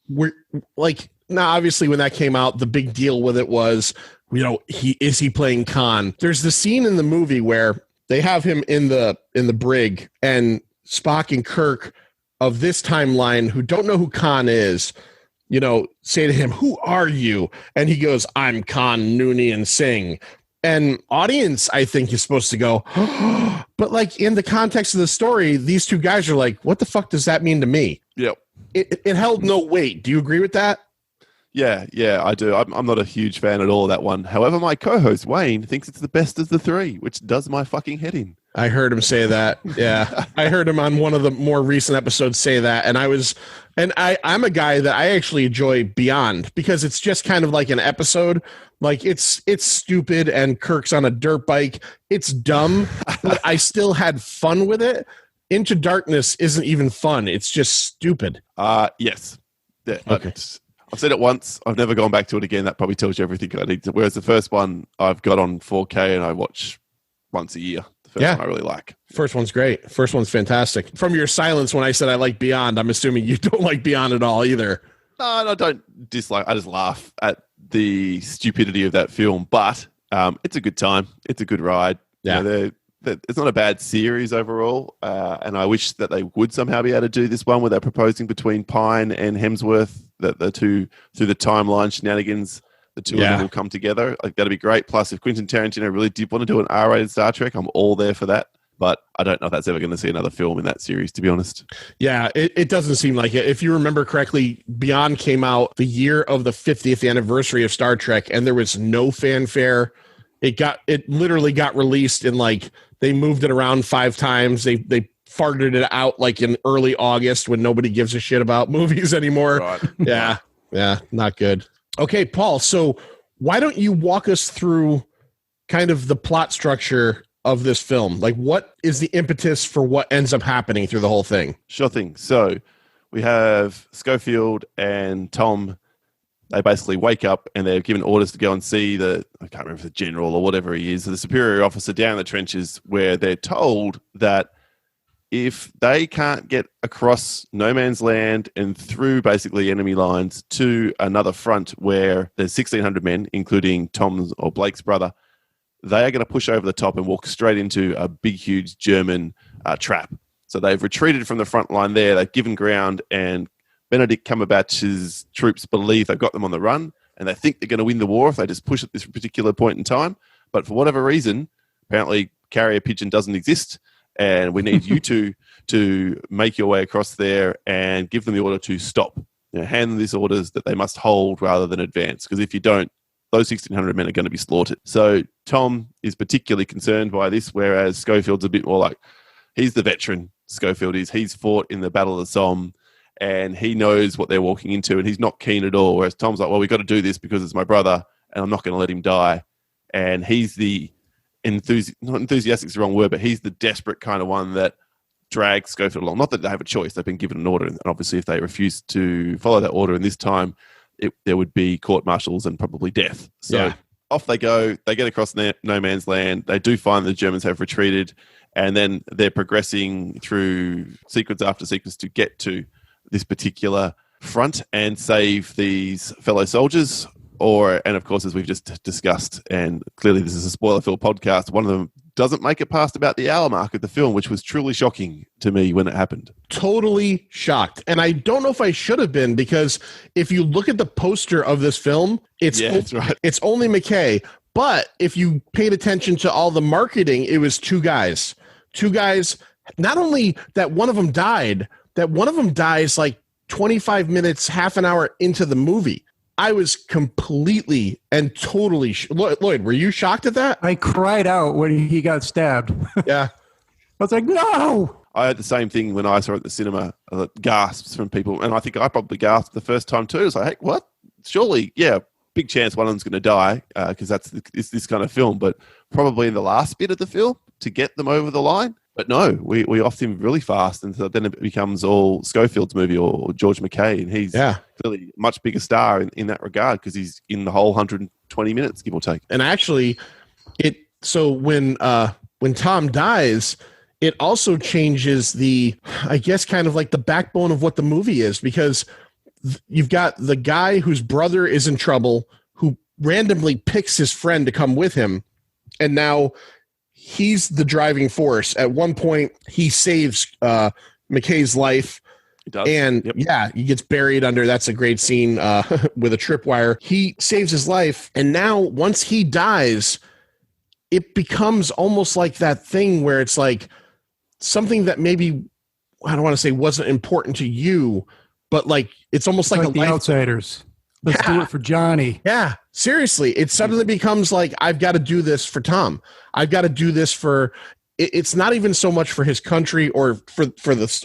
Now, obviously, when that came out, the big deal with it was, he playing Khan? There's the scene in the movie where they have him in the brig, and Spock and Kirk of this timeline, who don't know who Khan is, say to him, "Who are you?" And he goes, "I'm Khan Noonien Singh." And audience, I think, is supposed to go, but like, in the context of the story, these 2 guys are like, what the fuck does that mean to me? Yep. It held no weight. Do you agree with that? Yeah, I do. I'm not a huge fan at all of that one. However, my co-host Wayne thinks it's the best of the 3, which does my fucking head in. I heard him say that. Yeah. I heard him on one of the more recent episodes say that. And I'm a guy that I actually enjoy Beyond because it's just kind of like an episode. Like it's stupid and Kirk's on a dirt bike. It's dumb, but I still had fun with it. Into Darkness isn't even fun. It's just stupid. Yes. Yeah, Okay. I've said it once. I've never gone back to it again. That probably tells you everything I need to. Whereas the first one I've got on 4K and I watch once a year. The first one I really like. First one's great. First one's fantastic. From your silence when I said I like Beyond, I'm assuming you don't like Beyond at all either. No, I don't dislike. I just laugh at the stupidity of that film. But it's a good time. It's a good ride. Yeah. You know, it's not a bad series overall. And I wish that they would somehow be able to do this one where they're proposing between Pine and Hemsworth, that the two, through the timeline shenanigans, the two of them will come together. Like, that'd be great. Plus, if Quentin Tarantino really did want to do an R-rated Star Trek, I'm all there for that. But I don't know if that's ever going to see another film in that series, to be honest. Yeah, it doesn't seem like it. If you remember correctly, Beyond came out the year of the 50th anniversary of Star Trek, and there was no fanfare. It literally got released in they moved it around 5 times. They farted it out in early August when nobody gives a shit about movies anymore. Right. Yeah, not good. Okay, Paul, so why don't you walk us through kind of the plot structure of this film? Like, what is the impetus for what ends up happening through the whole thing? Sure thing. So we have Schofield and Tom. They basically wake up and they're given orders to go and see I can't remember if the general or whatever he is, the superior officer down in the trenches, where they're told that if they can't get across no man's land and through basically enemy lines to another front where there's 1,600 men, including Tom's or Blake's brother, they are going to push over the top and walk straight into a big, huge German trap. So they've retreated from the front line there. They've given ground, and Benedict Cumberbatch's troops believe they've got them on the run, and they think they're going to win the war if they just push at this particular point in time. But for whatever reason, apparently carrier pigeon doesn't exist, and we need you to make your way across there and give them the order to stop. Hand them these orders that they must hold rather than advance, because if you don't, those 1,600 men are going to be slaughtered. So Tom is particularly concerned by this, whereas Schofield's a bit more like, he's the veteran, Schofield is. He's fought in the Battle of the Somme, and he knows what they're walking into, and he's not keen at all. Whereas Tom's like, well, we've got to do this because it's my brother, and I'm not going to let him die. And he's the not enthusiastic is the wrong word, but he's the desperate kind of one that drags Schofield along. Not that they have a choice. They've been given an order, and obviously if they refuse to follow that order in this time, there would be court-martials and probably death. So off they go. They get across no man's land. They do find the Germans have retreated, and then they're progressing through sequence after sequence to get to this particular front and save these fellow soldiers. And of course, as we've just discussed, and clearly this is a spoiler-filled podcast, one of them doesn't make it past about the hour mark of the film, which was truly shocking to me when it happened. Totally shocked. And I don't know if I should have been, because if you look at the poster of this film, it's only McKay. But if you paid attention to all the marketing, it was two guys. Not only that one of them died, that one of them dies 25 minutes, half an hour into the movie. I was completely and totally Lloyd, were you shocked at that? I cried out when he got stabbed. Yeah. I was like, no! I had the same thing when I saw it at the cinema, gasps from people. And I think I probably gasped the first time too. It's like, hey, what? Surely, big chance one of them's going to die because it's this kind of film. But probably in the last bit of the film to get them over the line. But no, we offed him really fast, and so then it becomes all Schofield's movie or George McKay, and he's clearly a much bigger star in that regard because he's in the whole 120 minutes, give or take. And actually, when Tom dies, it also changes I guess, kind of like the backbone of what the movie is, because you've got the guy whose brother is in trouble, who randomly picks his friend to come with him, and now he's the driving force. At one point, he saves McKay's life. He does. And he gets buried under. That's a great scene with a tripwire. He saves his life. And now once he dies, it becomes almost like that thing where it's like something that maybe, I don't want to say wasn't important to you, but it's almost like the outsiders. Let's do it for Johnny. Yeah, seriously. It suddenly becomes like, I've got to do this for Tom. I've got to do this for it's not even so much for his country or for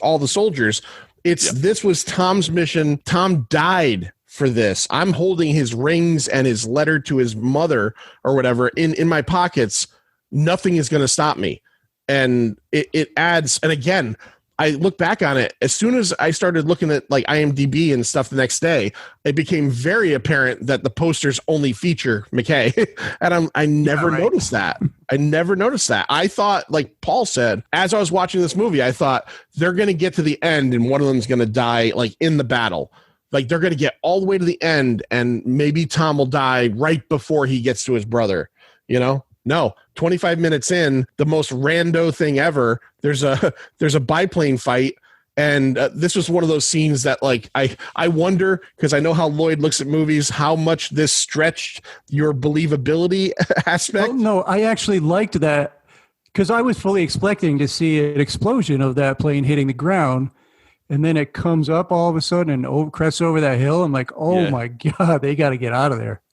all the soldiers. This was Tom's mission. Tom died for this. I'm holding his rings and his letter to his mother or whatever in my pockets. Nothing is going to stop me. And it adds, and again, I look back on it, as soon as I started looking at like IMDb and stuff the next day, it became very apparent that the posters only feature McKay. And I never noticed that. I never noticed that. I thought, like Paul said, as I was watching this movie, I thought they're going to get to the end and one of them's going to die like in the battle. Like they're going to get all the way to the end and maybe Tom will die right before he gets to his brother, you know? No, 25 minutes in, the most rando thing ever. There's a biplane fight, and this was one of those scenes that, like, I wonder, because I know how Lloyd looks at movies, how much this stretched your believability aspect. Oh, no, I actually liked that because I was fully expecting to see an explosion of that plane hitting the ground, and then it comes up all of a sudden and crests over that hill. I'm like, oh my God, they got to get out of there.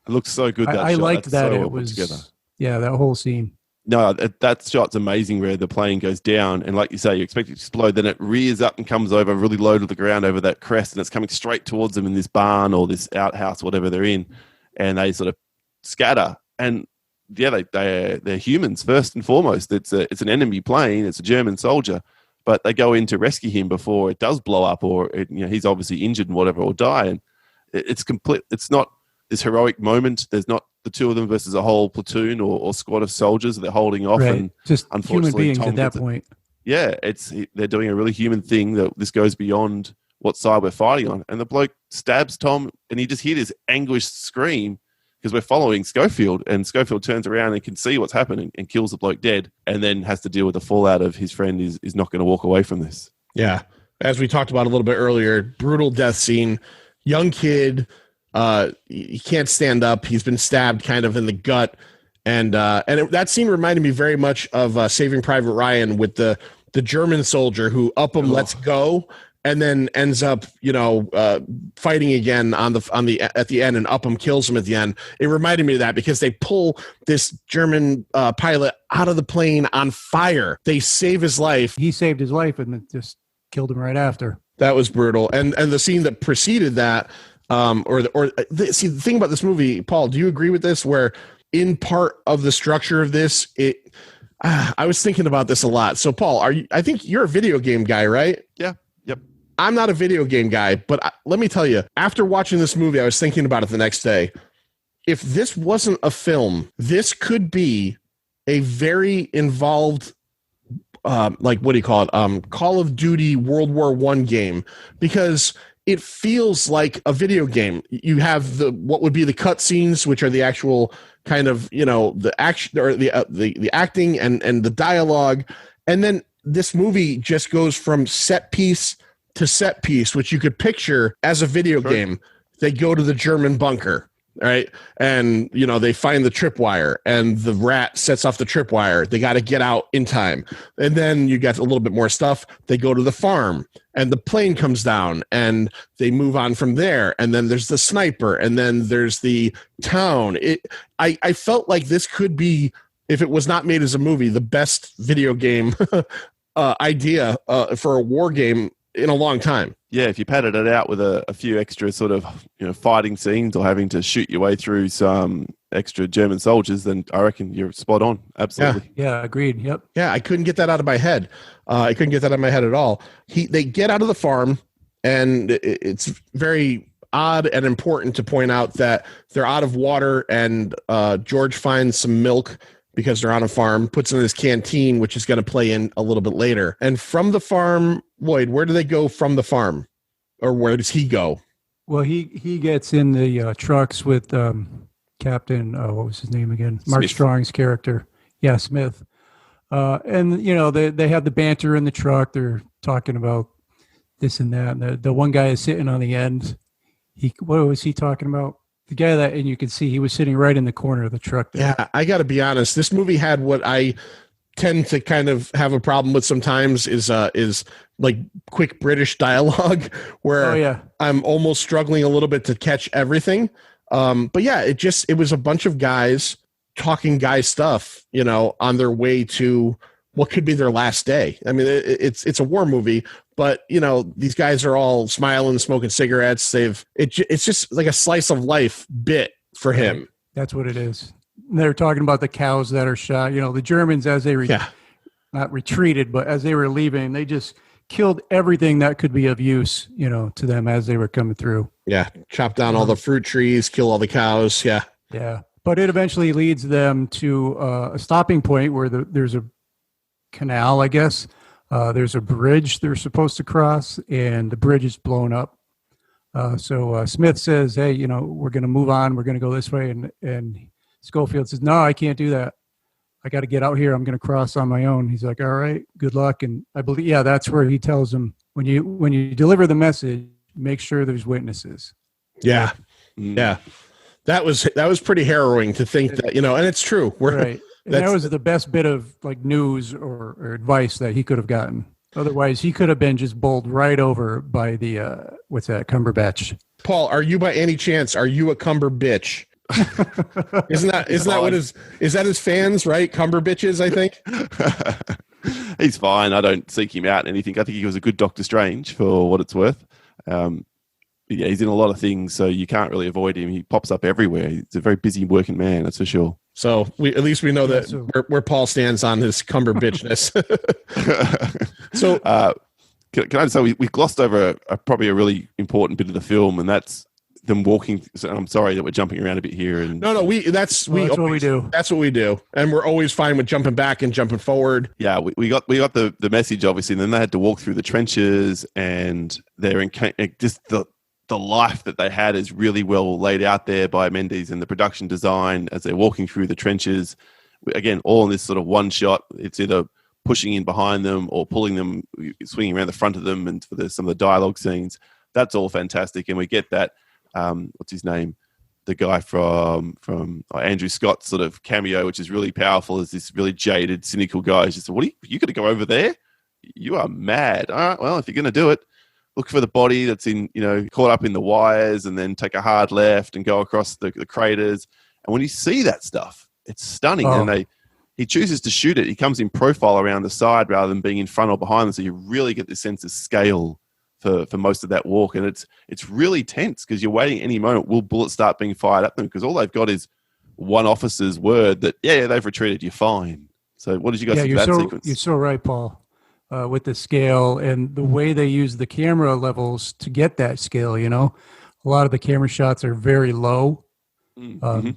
It looks so good. I liked that. So It well put was together. Yeah, that whole scene. No, that shot's amazing where the plane goes down and like you say, you expect it to explode, then it rears up and comes over really low to the ground over that crest and it's coming straight towards them in this barn or this outhouse, whatever they're in, and they sort of scatter. And yeah, they're humans first and foremost. It's an enemy plane, it's a German soldier, but they go in to rescue him before it does blow up or he's obviously injured and whatever or die. And it's complete. It's not this heroic moment. There's not the two of them versus a whole platoon or squad of soldiers that they're holding off. Right. And just unfortunately, human beings at that point. Yeah, they're doing a really human thing that this goes beyond what side we're fighting on. And the bloke stabs Tom, and you just hear this anguished scream because we're following Schofield, and Schofield turns around and can see what's happening and kills the bloke dead, and then has to deal with the fallout of his friend is not going to walk away from this. Yeah, as we talked about a little bit earlier, brutal death scene, young kid. He can't stand up. He's been stabbed kind of in the gut. And that scene reminded me very much of Saving Private Ryan with the German soldier who Upham lets go and then ends up, fighting again at the end, and Upham kills him at the end. It reminded me of that because they pull this German pilot out of the plane on fire. They save his life. He saved his life and then just killed him right after. That was brutal. And the scene that preceded that, see, the thing about this movie, Paul, do you agree with this? Where in part of the structure of this, I was thinking about this a lot. So, Paul, I think you're a video game guy, right? Yeah. Yep. I'm not a video game guy, but let me tell you, after watching this movie, I was thinking about it the next day. If this wasn't a film, this could be a very involved, what do you call it? Call of Duty World War I game, because it feels like a video game. You have what would be the cutscenes, which are the actual kind of, the action or the acting and the dialogue. And then this movie just goes from set piece to set piece, which you could picture as a video game. They go to the German bunker, right? And, they find the tripwire and the rat sets off the tripwire. They got to get out in time. And then you got a little bit more stuff. They go to the farm and the plane comes down and they move on from there. And then there's the sniper and then there's the town. I felt like this could be, if it was not made as a movie, the best video game idea for a war game in a long time. Yeah, if you padded it out with a few extra sort of fighting scenes or having to shoot your way through some extra German soldiers, then I reckon you're spot on. Absolutely. Yeah, agreed. Yep. Yeah, I couldn't get that out of my head. I couldn't get that out of my head at all. They get out of the farm, and it's very odd and important to point out that they're out of water, and George finds some milk because they're on a farm, puts in his canteen, which is going to play in a little bit later. And from the farm, Lloyd, where do they go from the farm? Or where does he go? Well, he gets in the trucks with Captain, what was his name again? Mark Smith. Strong's character. Yeah, Smith. And, they have the banter in the truck. They're talking about this and that. And the one guy is sitting on the end. What was he talking about? The guy and you can see he was sitting right in the corner of the truck there. Yeah, I got to be honest. This movie had what I tend to kind of have a problem with sometimes is like quick British dialogue where I'm almost struggling a little bit to catch everything. But yeah, it was a bunch of guys talking guy stuff, on their way to what could be their last day. I mean, it's a war movie, but these guys are all smiling, smoking cigarettes. It's just like a slice of life bit for him. That's what it is. They're talking about the cows that are shot. The Germans, as they not retreated, but as they were leaving, they just killed everything that could be of use, to them as they were coming through. Yeah, chop down all the fruit trees, kill all the cows. Yeah. Yeah. But it eventually leads them to a stopping point where there's a canal, I guess. There's a bridge they're supposed to cross, and the bridge is blown up. So Smith says, hey, we're going to move on. We're going to go this way. And Schofield says, no, I can't do that. I got to get out here. I'm going to cross on my own. He's like, all right, good luck. And I believe, that's where he tells them, when you deliver the message, make sure there's witnesses. Yeah. Yeah. That was pretty harrowing to think that, and it's true. Right. And that was the best bit of like news or advice that he could have gotten. Otherwise, he could have been just bowled right over by the, what's that, Cumberbatch. Paul, are you by any chance, are you a Cumber bitch? Isn't that what is that his fans, right? Cumber bitches, I think. He's fine. I don't seek him out anything. I think he was a good Doctor Strange for what it's worth. He's in a lot of things, so you can't really avoid him. He pops up everywhere. He's a very busy working man, that's for sure. So at least we know that where Paul stands on his Cumber bitchness. So can I just say we glossed over probably a really important bit of the film, and that's them walking. So I'm sorry that we're jumping around a bit here. And no, that's what we do. That's what we do, and we're always fine with jumping back and jumping forward. Yeah, we got the message obviously, and then they had to walk through the trenches, and they're in just the life that they had is really well laid out there by Mendes, and the production design as they're walking through the trenches. Again, all in this sort of one shot. It's either pushing in behind them or pulling them, swinging around the front of them, and for some of the dialogue scenes. That's all fantastic, and we get that. What's his name? The guy from Andrew Scott's sort of cameo, which is really powerful, is this really jaded, cynical guy. He's just, what are you going to go over there? You are mad. All right, well, if you're going to do it, look for the body that's caught up in the wires, and then take a hard left and go across the craters. And when you see that stuff, it's stunning. Oh. And he chooses to shoot it. He comes in profile around the side rather than being in front or behind them. So you really get this sense of scale for most of that walk. And it's really tense because you're waiting any moment. Will bullets start being fired at them? Because all they've got is one officer's word that, they've retreated. You're fine. So what did you guys think of that sequence? You're so right, Paul. With the scale and the way they use the camera levels to get that scale, a lot of the camera shots are very low, and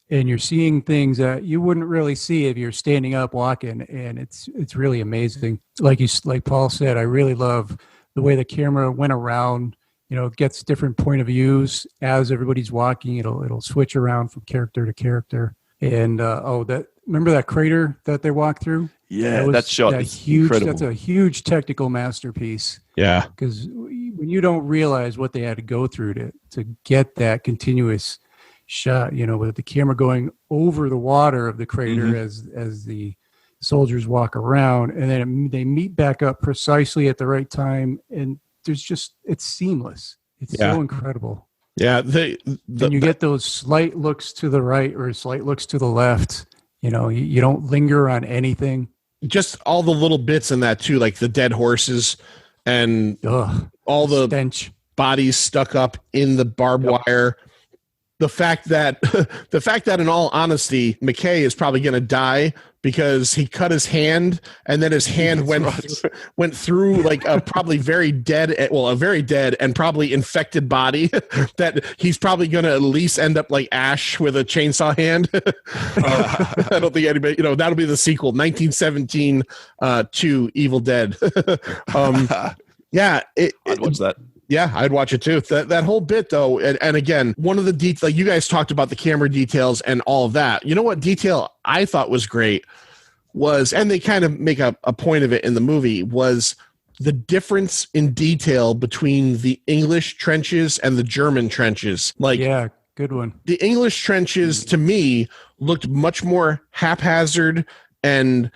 you're seeing things that you wouldn't really see if you're standing up walking, and it's really amazing. Like Paul said, I really love the way the camera went around. Gets different point of views as everybody's walking. It'll switch around from character to character. And remember that crater that they walked through? Yeah, that shot is huge. incredible. That's a huge technical masterpiece. Yeah, because when you don't realize what they had to go through to get that continuous shot, with the camera going over the water of the crater as the soldiers walk around, and then they meet back up precisely at the right time, and it's seamless. It's so incredible. Yeah, and you get those slight looks to the right or slight looks to the left. You don't linger on anything. Just all the little bits in that too, like the dead horses and all the stench, bodies stuck up in the barbed wire. The fact that in all honesty, McKay is probably going to die because he cut his hand, and then his hand went through like a probably a very dead and probably infected body that he's probably going to at least end up like Ash with a chainsaw hand. I don't think anybody, that'll be the sequel, 1917 to Evil Dead. I'd watch that. Yeah, I'd watch it too. That whole bit, though, and again, one of the details, like you guys talked about the camera details and all of that. You know what detail I thought was great was, and they kind of make a point of it in the movie, was the difference in detail between the English trenches and the German trenches. Like, yeah, good one. The English trenches, to me, looked much more haphazard and,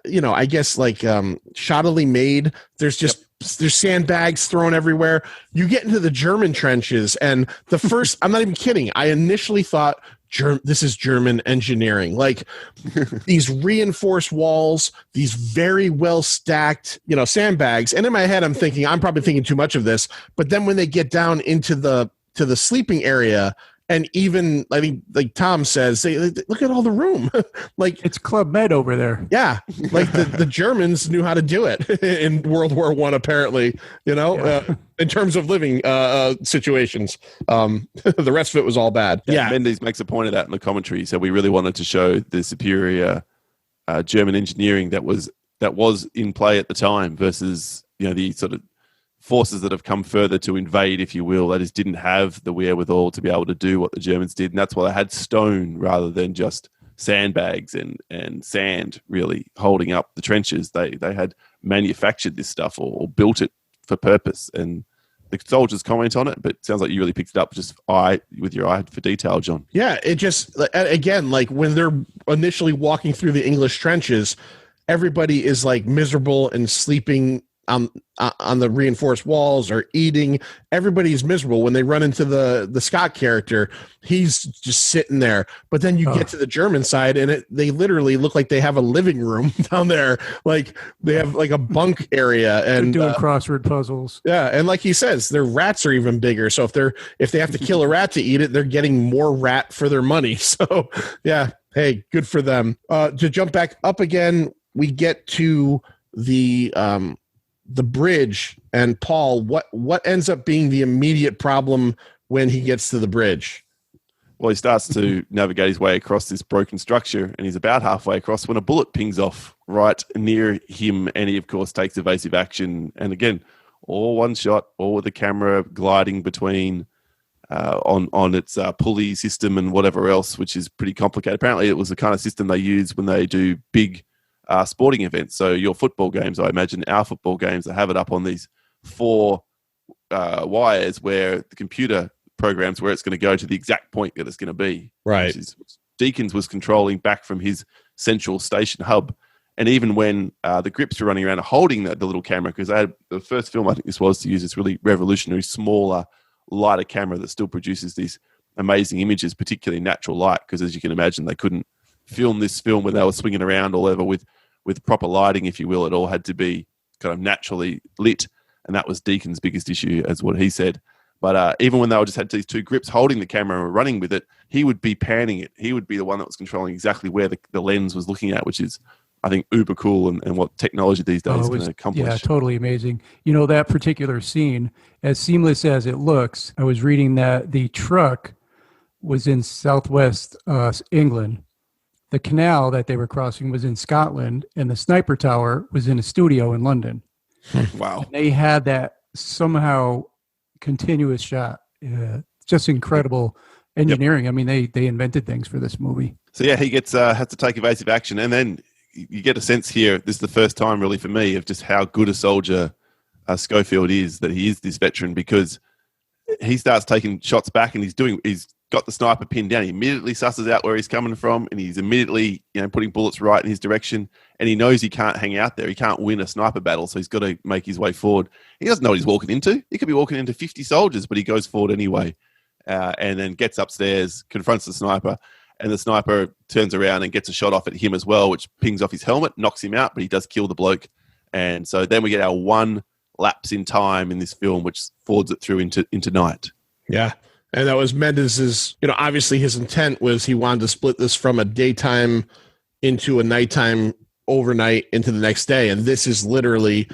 I guess like shoddily made. There's just... There's sandbags thrown everywhere. You get into the German trenches, and the first, I'm not even kidding, I initially thought this is German engineering. Like these reinforced walls, these very well stacked, sandbags. And in my head, I'm thinking, I'm probably thinking too much of this. But then when they get down into the sleeping area, and even I think like Tom says, look at all the room. Like It's Club Med over there. yeah, like the Germans knew how to do it in World War I, apparently, in terms of living situations. The rest of it was all bad. Yeah. Mendes makes a point of that in the commentary. He said we really wanted to show the superior German engineering that was in play at the time versus, the sort of forces that have come further to invade, if you will, that is didn't have the wherewithal to be able to do what the Germans did. And that's why they had stone rather than just sandbags and sand really holding up the trenches. They had manufactured this stuff or built it for purpose. And the soldiers comment on it, but it sounds like you really picked it up with your eye for detail, John. Yeah, it just, again, like when they're initially walking through the English trenches, everybody is like miserable and sleeping on the reinforced walls or eating. Everybody's miserable. When they run into the Scott character, he's just sitting there. But then you get to the German side and they literally look like they have a living room down there. Like they have like a bunk area and They're doing crossword puzzles. Yeah, and like he says, their rats are even bigger. So if they have to kill a rat to eat it, they're getting more rat for their money. So yeah, hey, good for them. To jump back up again, we get to the bridge, and Paul, what ends up being the immediate problem when he gets to the bridge? Well, he starts to navigate his way across this broken structure, and he's about halfway across when a bullet pings off right near him, and he, of course, takes evasive action. And again, all one shot, all with the camera gliding between on its pulley system and whatever else, which is pretty complicated. Apparently, it was the kind of system they use when they do big sporting events. So your football games, I imagine our football games, they have it up on these 4 wires where the computer programs where it's going to go to the exact point that it's going to be. Right. Deakins was controlling back from his central station hub. And even when the grips were running around and holding the little camera, because they had the first film, I think this was, to use this really revolutionary, smaller, lighter camera that still produces these amazing images, particularly natural light, because as you can imagine, they couldn't film this film when they were swinging around all over with proper lighting, if you will. It all had to be kind of naturally lit, and that was Deacon's biggest issue, as what he said. But even when they just had these 2 grips holding the camera and were running with it, he would be panning it. He would be the one that was controlling exactly where the lens was looking at, which is, I think, uber cool and what technology these days can accomplish. Yeah, totally amazing. That particular scene, as seamless as it looks, I was reading that the truck was in southwest England. The canal that they were crossing was in Scotland, and the sniper tower was in a studio in London. Wow. They had that somehow continuous shot. Just incredible engineering. Yep. I mean, they invented things for this movie. So yeah, he has to take evasive action, and then you get a sense here, this is the first time really for me, of just how good a soldier Schofield is, that he is this veteran, because he starts taking shots back and he's got the sniper pinned down. He immediately susses out where he's coming from, and he's immediately putting bullets right in his direction, and he knows he can't hang out there. He can't win a sniper battle, so he's got to make his way forward. He doesn't know what he's walking into. He could be walking into 50 soldiers, but he goes forward anyway, and then gets upstairs, confronts the sniper, and the sniper turns around and gets a shot off at him as well, which pings off his helmet, knocks him out, but he does kill the bloke. And so then we get our one lapse in time in this film, which forwards it through into night. Yeah. And that was Mendes's, obviously his intent was he wanted to split this from a daytime into a nighttime, overnight into the next day. And this is literally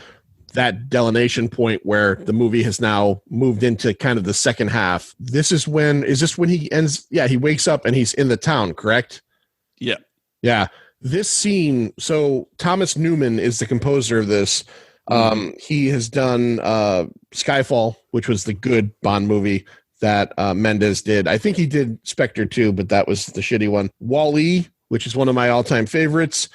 that delineation point where the movie has now moved into kind of the second half. Is this when he ends? Yeah, he wakes up and he's in the town, correct? Yeah. Yeah. This scene, so Thomas Newman is the composer of this. He has done Skyfall, which was the good Bond movie that Mendes did. I think he did Spectre too, but that was the shitty one. Wall-E, which is one of my all-time favorites.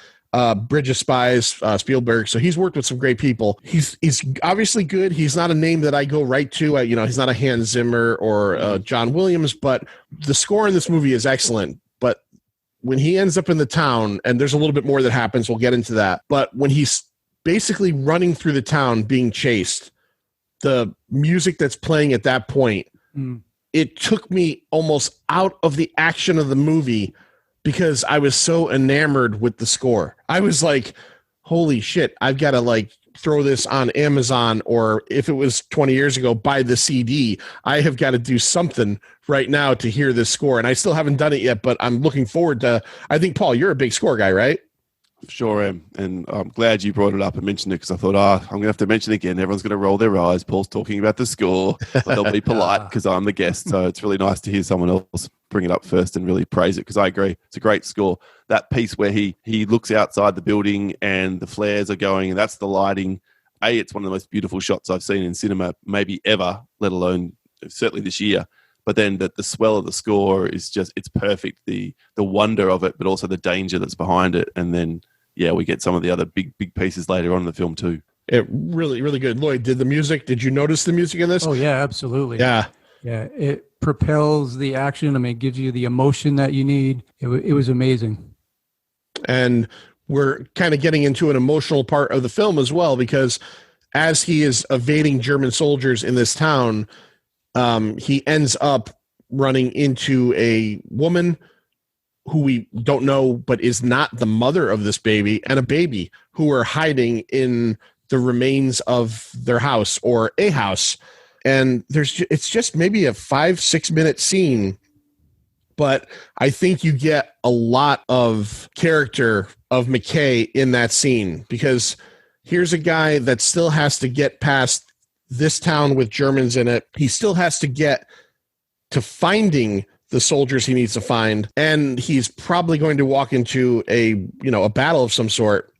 Bridge of Spies, Spielberg. So he's worked with some great people. He's obviously good. He's not a name that I go right to. He's not a Hans Zimmer or John Williams, but the score in this movie is excellent. But when he ends up in the town, and there's a little bit more that happens, we'll get into that. But when he's basically running through the town being chased, the music that's playing at that point it took me almost out of the action of the movie because I was so enamored with the score. I was like, holy shit, I've got to like throw this on Amazon, or if it was 20 years ago, buy the CD. I have got to do something right now to hear this score. And I still haven't done it yet, but I'm looking forward to, I think, Paul, you're a big score guy, right? Sure am. And I'm glad you brought it up and mentioned it because I thought, I'm going to have to mention it again. Everyone's going to roll their eyes. Paul's talking about the score, but they'll be polite because I'm the guest. So it's really nice to hear someone else bring it up first and really praise it because I agree. It's a great score. That piece where he looks outside the building and the flares are going, and that's the lighting. It's one of the most beautiful shots I've seen in cinema, maybe ever, let alone certainly this year. But then the swell of the score is just, it's perfect. The wonder of it, but also the danger that's behind it. And then, yeah, we get some of the other big pieces later on in the film too. It really, really good. Lloyd, did you notice the music in this? Oh yeah, absolutely. Yeah. Yeah. It propels the action. I mean, it gives you the emotion that you need. It was amazing. And we're kind of getting into an emotional part of the film as well, because as he is evading German soldiers in this town, he ends up running into a woman who we don't know, but is not the mother of this baby, and a baby who are hiding in the remains of their house or a house. And it's just maybe a 5-6 minute scene, but I think you get a lot of character of McKay in that scene, because here's a guy that still has to get past this town with Germans in it. He still has to get to finding the soldiers he needs to find, and he's probably going to walk into a battle of some sort,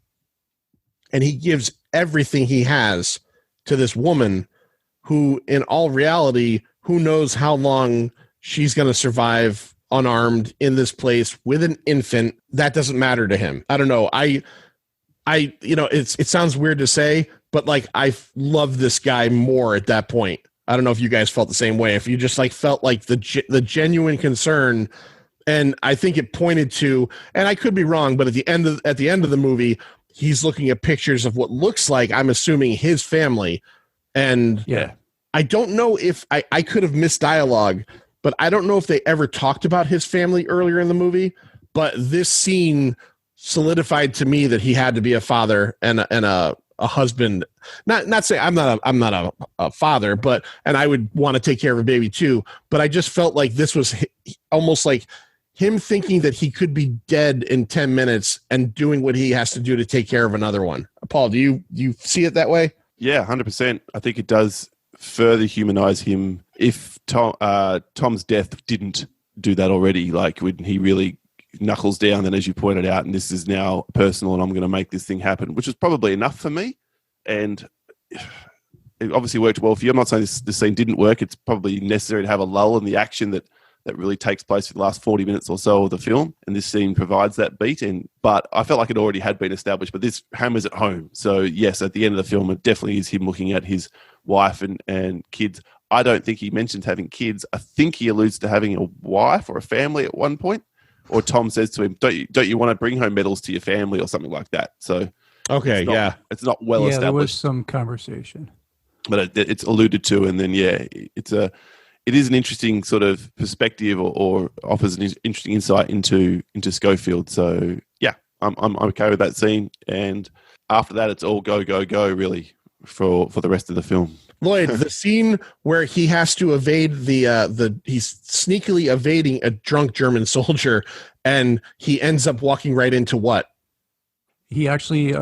and he gives everything he has to this woman who, in all reality, who knows how long she's going to survive unarmed in this place with an infant. That doesn't matter to him. I don't know. It sounds weird to say, but like, I love this guy more at that point. I don't know if you guys felt the same way. If you just like felt like the genuine concern, and I think it pointed to, and I could be wrong, but at the end of the movie, he's looking at pictures of what looks like, I'm assuming, his family. And yeah, I don't know if I could have missed dialogue, but I don't know if they ever talked about his family earlier in the movie. But this scene solidified to me that he had to be a father and a husband. Not saying I'm not a father, and I would want to take care of a baby too. But I just felt like this was almost like him thinking that he could be dead in 10 minutes and doing what he has to do to take care of another one. Paul, do you see it that way? Yeah, 100%. I think it does further humanize him. If Tom's death didn't do that already, like when he really knuckles down, then as you pointed out, and this is now personal and I'm going to make this thing happen, which is probably enough for me. And it obviously worked well for you. I'm not saying this scene didn't work. It's probably necessary to have a lull in the action that really takes place for the last 40 minutes or so of the film. And this scene provides that beat. But I felt like it already had been established, but this hammers it home. So yes, at the end of the film, it definitely is him looking at his wife and kids. I don't think he mentions having kids. I think he alludes to having a wife or a family at one point. Or Tom says to him, don't you want to bring home medals to your family or something like that? So okay, it's not well established. There was some conversation. But it's alluded to, and then it is an interesting sort of perspective, or offers an interesting insight into Schofield. So yeah, I'm okay with that scene, and after that, it's all go really for the rest of the film. Lloyd, the scene where he has to evade he's sneakily evading a drunk German soldier, and he ends up walking right into what? He actually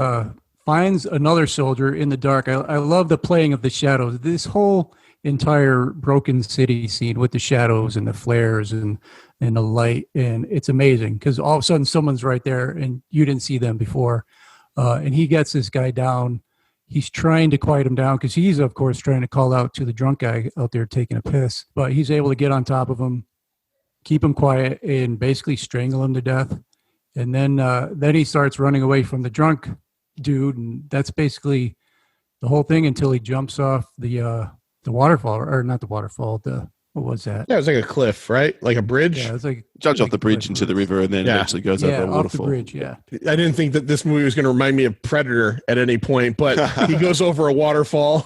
finds another soldier in the dark. I love the playing of the shadows. This whole entire broken city scene with the shadows and the flares and the light, and it's amazing because all of a sudden someone's right there and you didn't see them before, and he gets this guy down. He's trying to quiet him down because he's, of course, trying to call out to the drunk guy out there taking a piss. But he's able to get on top of him, keep him quiet, and basically strangle him to death. And then he starts running away from the drunk dude, and that's basically the whole thing until he jumps off the waterfall, or not the waterfall, the What was that? Yeah, it was like a cliff, right? Like a bridge. Yeah, it was like Judge off like the a bridge cliff into the roof. river and then Yeah. eventually goes Yeah, over a off the waterfall. bridge. Yeah. I didn't think that this movie was going to remind me of Predator at any point, but he goes over a waterfall.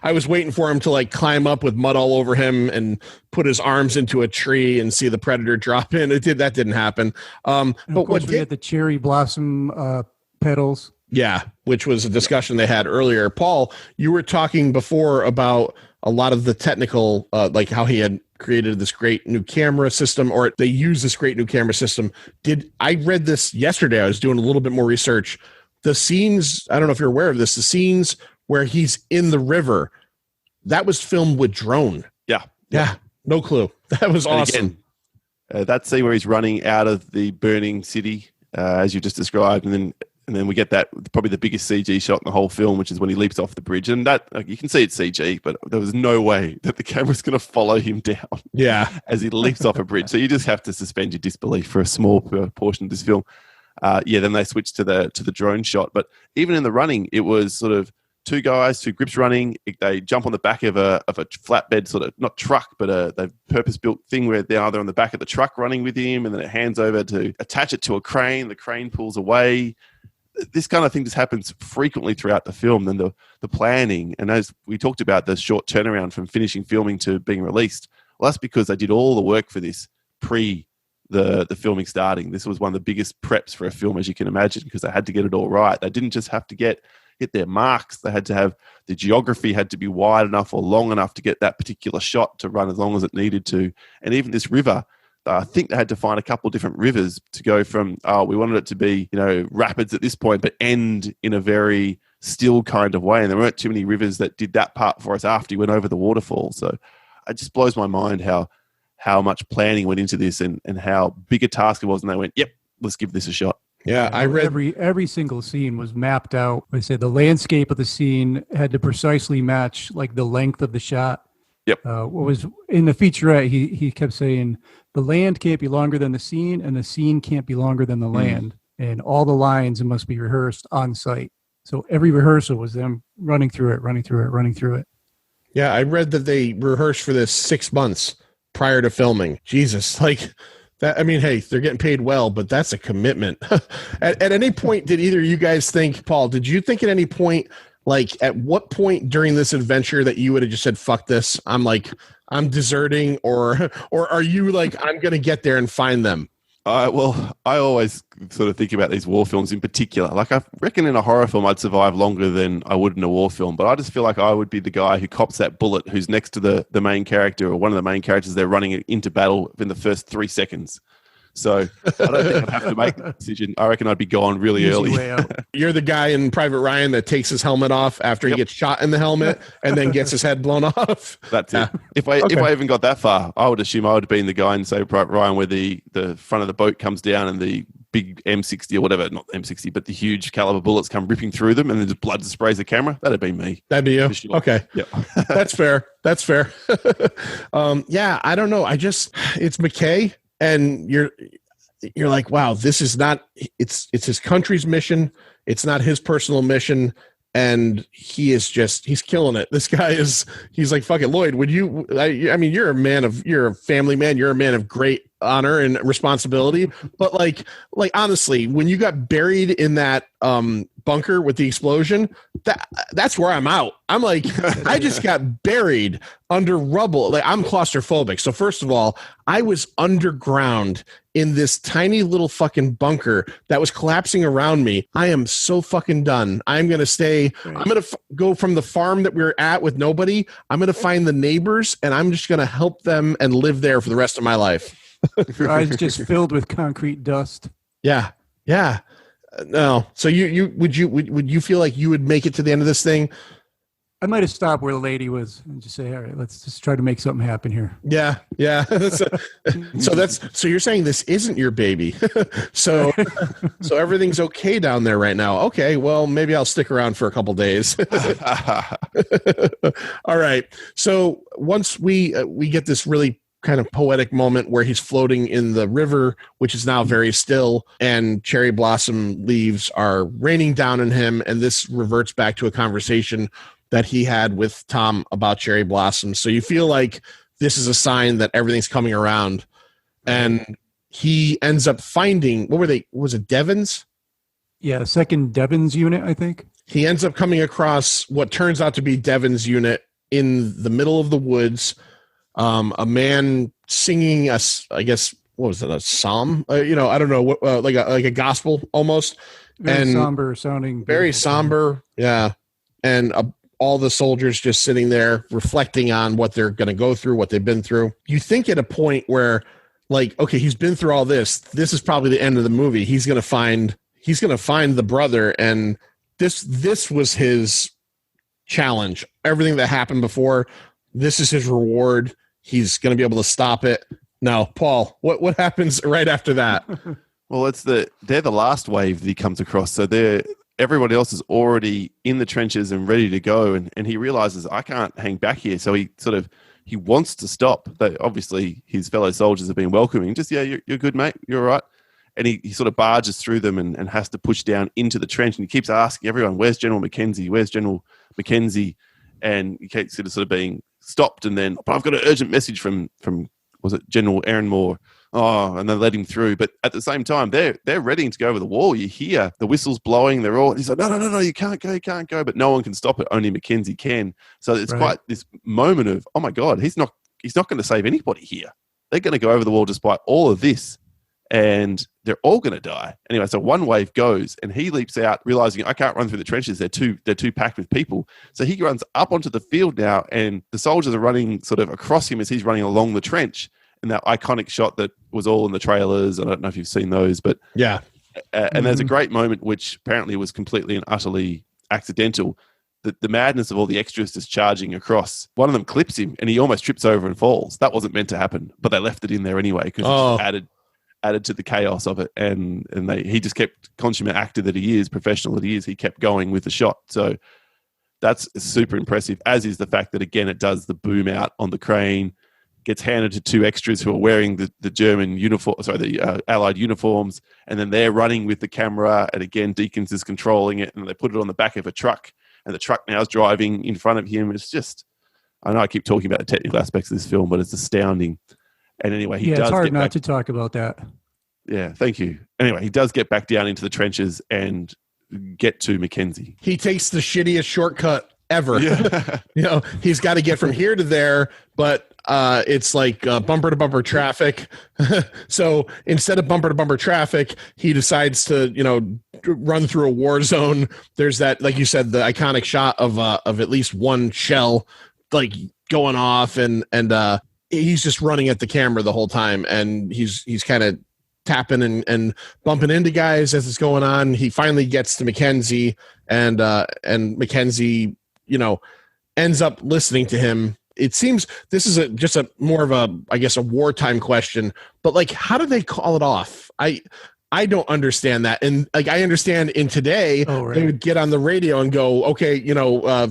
I was waiting for him to like climb up with mud all over him and put his arms into a tree and see the Predator drop in. That didn't happen. And But of course, what we did, had the cherry blossom petals. yeah, which was a discussion they had earlier. Paul, you were talking before about a lot of the technical, like how he had created this great new camera system, or they use this great new camera system. I read this yesterday? I was doing a little bit more research. The scenes, I don't know if you're aware of this, the scenes where he's in the river, that was filmed with drone. Yeah. No clue. That was awesome. Again, that scene where he's running out of the burning city, as you just described, and then we get that probably the biggest CG shot in the whole film, which is when he leaps off the bridge. And that you can see it's CG, but there was no way that the camera's going to follow him down. Yeah, as he leaps off a bridge. So you just have to suspend your disbelief for a small portion of this film. Then they switched to the drone shot. But even in the running, it was sort of two grips running. They jump on the back of a flatbed, sort of not truck, but a purpose-built thing where they're on the back of the truck running with him, and then it hands over to attach it to a crane. The crane pulls away. This kind of thing just happens frequently throughout the film. Then the planning, and as we talked about, the short turnaround from finishing filming to being released. Well, that's because they did all the work for this pre the filming starting. This was one of the biggest preps for a film, as you can imagine, because they had to get it all right. They didn't just have to hit their marks. They had to have the geography had to be wide enough or long enough to get that particular shot to run as long as it needed to. And even this river, I think they had to find a couple of different rivers to go from, we wanted it to be, rapids at this point, but end in a very still kind of way. And there weren't too many rivers that did that part for us after he went over the waterfall. So it just blows my mind how much planning went into this and how big a task it was. And they went, yep, let's give this a shot. Yeah, I read every single scene was mapped out. I said the landscape of the scene had to precisely match like the length of the shot. Yep. What was in the featurette, he kept saying the land can't be longer than the scene, and the scene can't be longer than the land, and all the lines must be rehearsed on site. So every rehearsal was them running through it. Yeah, I read that they rehearsed for this 6 months prior to filming. Jesus, like that. I mean, hey, they're getting paid well, but that's a commitment. At any point, did either of you guys think, Paul, did you think at any point, like at what point during this adventure that you would have just said, fuck this, I'm deserting, or are you like, I'm going to get there and find them? Well, I always sort of think about these war films in particular. Like, I reckon in a horror film, I'd survive longer than I would in a war film. But I just feel like I would be the guy who cops that bullet, who's next to the main character or one of the main characters they're running into battle in the first 3 seconds. So I don't think I'd have to make the decision. I reckon I'd be gone really early. You're the guy in Private Ryan that takes his helmet off after he gets shot in the helmet and then gets his head blown off. That's it. If I even got that far, I would assume I would have been the guy in, say, Private Ryan, where the front of the boat comes down and the big M60 or whatever, not M60, but the huge caliber bullets come ripping through them and then just blood sprays the camera. That'd be me. That'd be you. Sure. Okay. Yeah. That's fair. That's fair. Yeah, I don't know. It's McKay, and you're like, wow, this is not, it's his country's mission. It's not his personal mission. And he's killing it. This guy he's like, fuck it, Lloyd, would you, I mean, you're a family man. You're a man of great honor and responsibility. But like honestly, when you got buried in that bunker with the explosion, that's where I'm out. I'm like, I just got buried under rubble. Like, I'm claustrophobic. So first of all, I was underground in this tiny little fucking bunker that was collapsing around me. I am so fucking done. I'm going to stay. Right. I'm going to go from the farm that we were at with nobody. I'm going to find the neighbors and I'm just going to help them and live there for the rest of my life. Your eyes just filled with concrete dust. Yeah. Yeah. No. So would you feel like you would make it to the end of this thing? I might have stopped where the lady was and just say, all right, let's just try to make something happen here. Yeah. Yeah. So you're saying this isn't your baby. So everything's okay down there right now. Okay. Well, maybe I'll stick around for a couple days. All right. So once we get this really kind of poetic moment where he's floating in the river, which is now very still, and cherry blossom leaves are raining down on him. And this reverts back to a conversation that he had with Tom about cherry blossoms. So you feel like this is a sign that everything's coming around. And he ends up finding, what were they? Was it Devon's? Yeah, second Devon's unit, I think. He ends up coming across what turns out to be Devon's unit in the middle of the woods. A man singing I guess, what was it? A psalm? I don't know what, like a gospel almost. Very somber sounding. Very somber. Yeah. And all the soldiers just sitting there reflecting on what they're going to go through, what they've been through. You think at a point where, like, okay, he's been through all this. This is probably the end of the movie. He's going to find the brother, and this was his challenge. Everything that happened before, this is his reward. He's going to be able to stop it. Now, Paul, what happens right after that? Well, they're the last wave that he comes across. So everybody else is already in the trenches and ready to go, and he realizes, I can't hang back here. So he wants to stop. Obviously, his fellow soldiers have been welcoming. Just, yeah, you're good, mate. You're all right. And he sort of barges through them and has to push down into the trench. And he keeps asking everyone, where's General Mackenzie? Where's General Mackenzie? And he keeps sort of being stopped. And then, but I've got an urgent message from was it General Aaronmore? Oh, and they let him through. But at the same time, they're ready to go over the wall. You hear the whistles blowing. He's like, no, you can't go. But no one can stop it. Only Mackenzie can. So it's quite this moment of, oh my God, he's not going to save anybody here. They're going to go over the wall despite all of this. And they're all going to die. Anyway, so one wave goes and he leaps out, realizing I can't run through the trenches. They're too packed with people. So he runs up onto the field now, and the soldiers are running sort of across him as he's running along the trench. And that iconic shot that was all in the trailers. I don't know if you've seen those, but yeah. And there's a great moment, which apparently was completely and utterly accidental. The madness of all the extras just charging across. One of them clips him and he almost trips over and falls. That wasn't meant to happen, but they left it in there anyway because it just added to the chaos of it, and he just kept, consummate actor that he is, professional that he is, he kept going with the shot. So that's super impressive, as is the fact that, again, it does the boom out on the crane, gets handed to two extras who are wearing the German uniform, the Allied uniforms, and then they're running with the camera, and again, Deakins is controlling it, and they put it on the back of a truck, and the truck now is driving in front of him. It's just, I know I keep talking about the technical aspects of this film, but it's astounding. And anyway, it's hard not to talk about that. Yeah, thank you. Anyway, he does get back down into the trenches and get to Mackenzie. He takes the shittiest shortcut ever. Yeah. He's got to get from here to there, but it's like bumper to bumper traffic. So instead of bumper to bumper traffic, he decides to, run through a war zone. There's that, like you said, the iconic shot of at least one shell like going off, and he's just running at the camera the whole time, and he's kind of tapping and bumping into guys as it's going on. He finally gets to Mackenzie, and Mackenzie, ends up listening to him. It seems this is just a more of a, I guess, a wartime question, but like, how do they call it off? I don't understand that. And like, I understand in today, they would get on the radio and go, okay,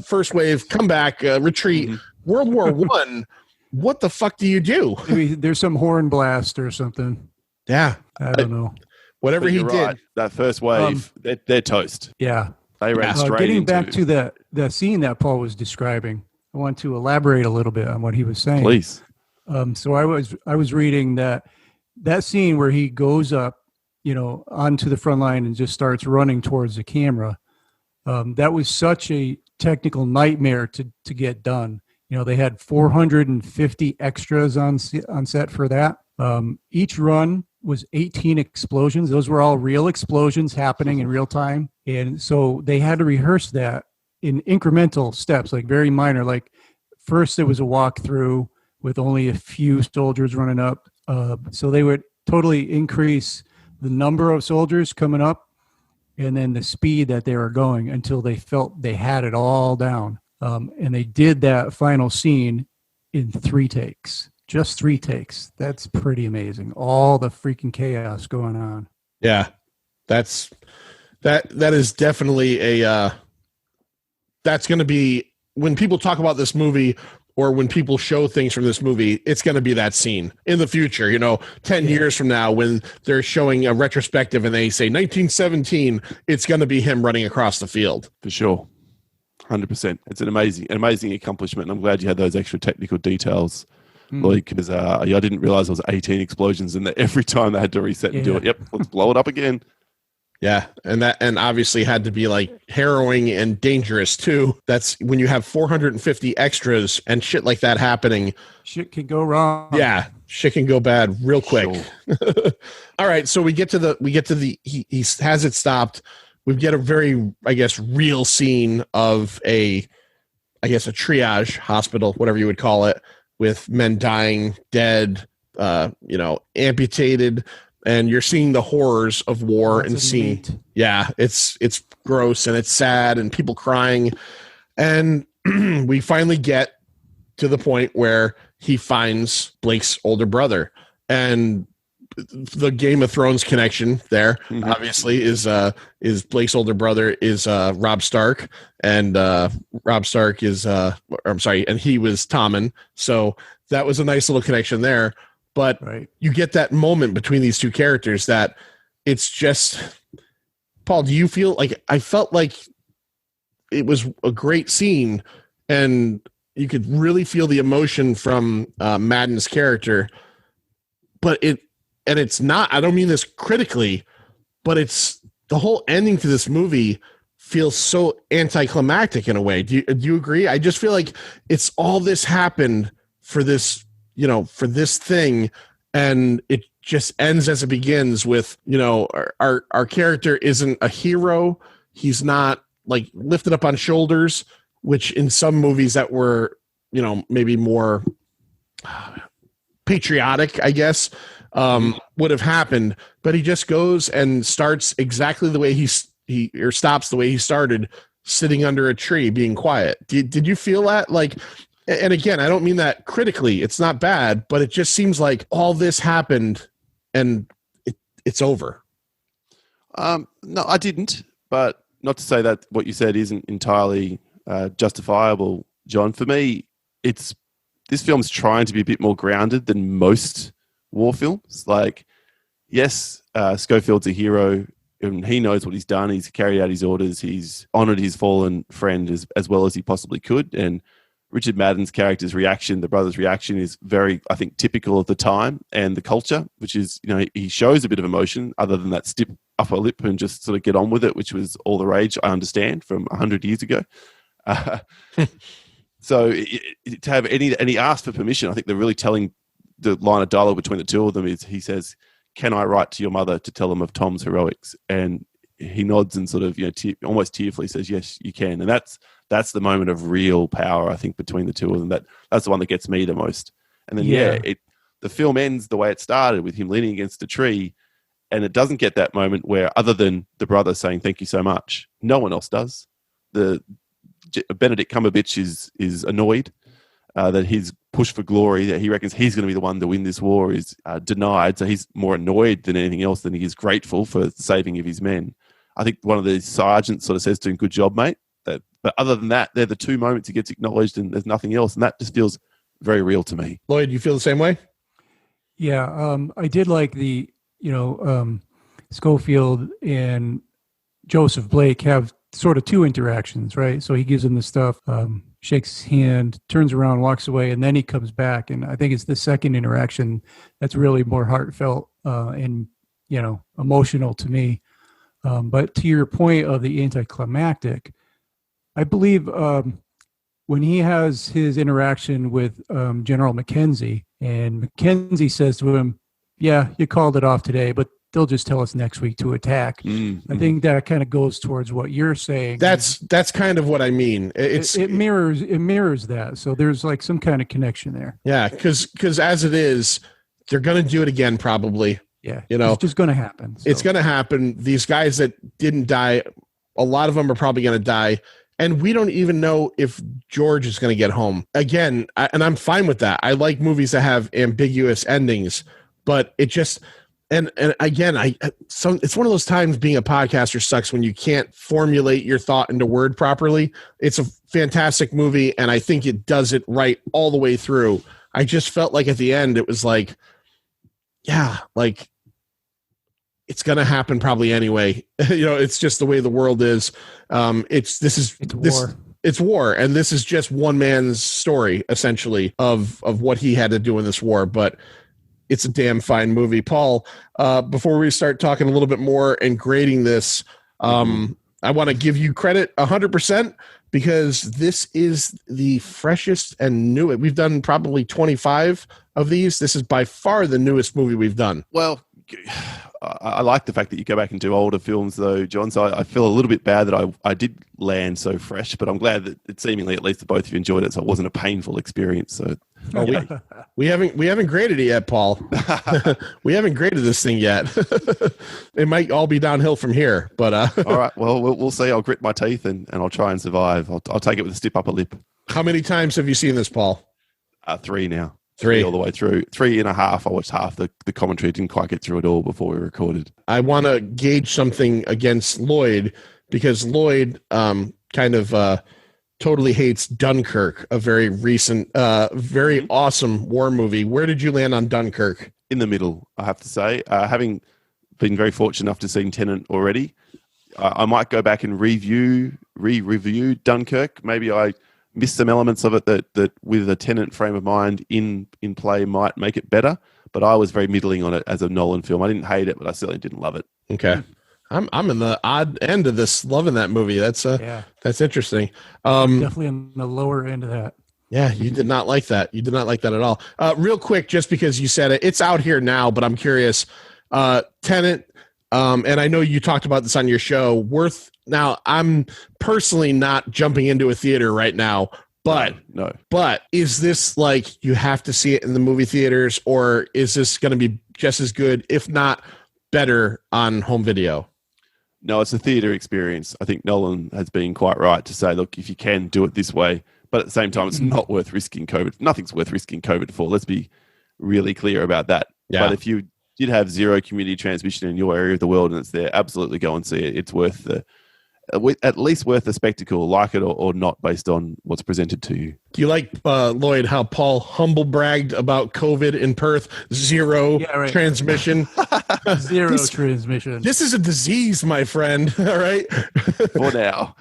first wave, come back, retreat. Mm-hmm. World War I. What the fuck do you do? Maybe there's some horn blast or something. Yeah. I don't know. Whatever he did. That first wave, they're toast. Yeah. They ran straight getting into... back to the scene that Paul was describing, I want to elaborate a little bit on what he was saying. Please. So I was reading that scene where he goes up, onto the front line and just starts running towards the camera. That was such a technical nightmare to get done. They had 450 extras on set for that. Each run was 18 explosions. Those were all real explosions happening in real time. And so they had to rehearse that in incremental steps, like very minor. Like first it was a walkthrough with only a few soldiers running up. So they would totally increase the number of soldiers coming up and then the speed that they were going until they felt they had it all down. And they did that final scene in 3 takes, just 3 takes. That's pretty amazing. All the freaking chaos going on. Yeah, that is definitely that's going to be, when people talk about this movie or when people show things from this movie, it's going to be that scene in the future, 10 years from now, when they're showing a retrospective and they say 1917, it's going to be him running across the field. For sure. 100%. It's an amazing accomplishment, and I'm glad you had those extra technical details Lloyd, because I didn't realize there was 18 explosions and that every time they had to reset and do it. Yep, let's blow it up again. Yeah, and obviously had to be like harrowing and dangerous too. That's when you have 450 extras and shit like that happening. Shit can go wrong. Yeah, shit can go bad real quick. Sure. All right, so we get to the he has it stopped. We get a very, I guess, real scene of a triage hospital, whatever you would call it, with men dying, dead, amputated. And you're seeing the horrors of war and seeing, it's gross and it's sad and people crying. And we finally get to the point where he finds Blake's older brother. And the Game of Thrones connection there, obviously, is Blake's older brother is Robb Stark. And Robb Stark is, and he was Tommen. So that was a nice little connection there. But you get that moment between these two characters that it's just, Paul, do you feel like, I felt like it was a great scene and you could really feel the emotion from Madden's character, but it's not, I don't mean this critically, but it's the whole ending to this movie feels so anticlimactic in a way. Do you agree? I just feel like it's all this happened for this, for this thing, and it just ends as it begins with, our character isn't a hero. He's not like lifted up on shoulders, which in some movies that were, maybe more patriotic, I guess, would have happened, but he just goes and starts exactly the way he stops the way he started, sitting under a tree, being quiet. Did you feel that? Like, and again, I don't mean that critically. It's not bad, but it just seems like all this happened and it's over. No, I didn't. But not to say that what you said isn't entirely justifiable, John. For me, this film's trying to be a bit more grounded than most war films. Like, yes, Schofield's a hero and he knows what he's done. He's carried out his orders. He's honored his fallen friend as well as he possibly could. And Richard Madden's character's reaction, the brother's reaction, is very, I think, typical of the time and the culture, which is, he shows a bit of emotion other than that stiff upper lip and just sort of get on with it, which was all the rage, I understand, from 100 years ago. So to have and he asked for permission. I think they're really telling the line of dialogue between the two of them is he says, "Can I write to your mother to tell them of Tom's heroics?" And he nods and sort of, almost tearfully says, "Yes, you can." And that's the moment of real power, I think, between the two of them. That's the one that gets me the most. And then, the film ends the way it started, with him leaning against a tree, and it doesn't get that moment where, other than the brother saying, "Thank you so much," no one else does. Benedict Cumberbatch is annoyed that his push for glory, that he reckons he's going to be the one to win this war, is denied. So he's more annoyed than anything else than he is grateful for the saving of his men. I think one of the sergeants sort of says to him, "Good job, mate." But other than that, they're the two moments he gets acknowledged and there's nothing else. And that just feels very real to me. Lloyd, you feel the same way? Yeah. I did like the, Schofield and Joseph Blake have sort of two interactions, right? So he gives him the stuff, shakes his hand, turns around, walks away, and then he comes back. And I think it's the second interaction that's really more heartfelt and, emotional to me. But to your point of the anticlimactic, I believe when he has his interaction with General Mackenzie, and Mackenzie says to him, "Yeah, you called it off today, but they'll just tell us next week to attack." Mm-hmm. I think that kind of goes towards what you're saying. That's kind of what I mean. It mirrors that. So there's like some kind of connection there. Yeah, because as it is, they're going to do it again probably. Yeah, it's just going to happen. So. It's going to happen. These guys that didn't die, a lot of them are probably going to die. And we don't even know if George is going to get home. Again, and I'm fine with that. I like movies that have ambiguous endings, but it just and again, it's one of those times being a podcaster sucks when you can't formulate your thought into word properly. It's a fantastic movie, and I think it does it right all the way through. I just felt like at the end it was like, yeah, like it's going to happen probably anyway. It's just the way the world is. It's war. It's war, and this is just one man's story, essentially, of what he had to do in this war. But it's a damn fine movie. Paul, before we start talking a little bit more and grading this, I want to give you credit 100% because this is the freshest and newest. We've done probably 25 of these. This is by far the newest movie we've done. Well, I like the fact that you go back and do older films, though, John. So I feel a little bit bad that I did land so fresh, but I'm glad that it seemingly at least both of you enjoyed it, so it wasn't a painful experience. So we haven't graded it yet, Paul. We haven't graded this thing yet. It might all be downhill from here, but all right. Well, we'll see. I'll grit my teeth and I'll try and survive. I'll take it with a stiff upper lip. How many times have you seen this, Paul? 3 now. 3 all the way through. 3.5. I watched half the commentary. Didn't quite get through it all before we recorded. I want to gauge something against Lloyd because Lloyd kind of totally hates Dunkirk, a very recent, very awesome war movie. Where did you land on Dunkirk? In the middle, I have to say. Having been very fortunate enough to see Tenet already, I might go back and re-review Dunkirk. Maybe I missed some elements of it that with a Tenet frame of mind in play might make it better. But I was very middling on it as a Nolan film. I didn't hate it, but I certainly didn't love it. Okay. I'm in the odd end of this, loving that movie. That's interesting. Definitely in the lower end of that. Yeah, you did not like that. You did not like that at all. Real quick, just because you said it, it's out here now, but I'm curious. Tenet, and I know you talked about this on your show. Now, I'm personally not jumping into a theater right now, but no. But is this like you have to see it in the movie theaters, or is this going to be just as good, if not better, on home video? No, it's a theater experience. I think Nolan has been quite right to say, look, if you can do it this way, but at the same time, it's not worth risking COVID. Nothing's worth risking COVID for. Let's be really clear about that. Yeah. But if you did have zero community transmission in your area of the world and it's there, absolutely go and see it. It's worth at least worth the spectacle, like it or not, based on what's presented to you. Do you like, Lloyd, how Paul humble bragged about COVID in Perth? Zero transmission. Zero transmission. This is a disease, my friend. All right. For now,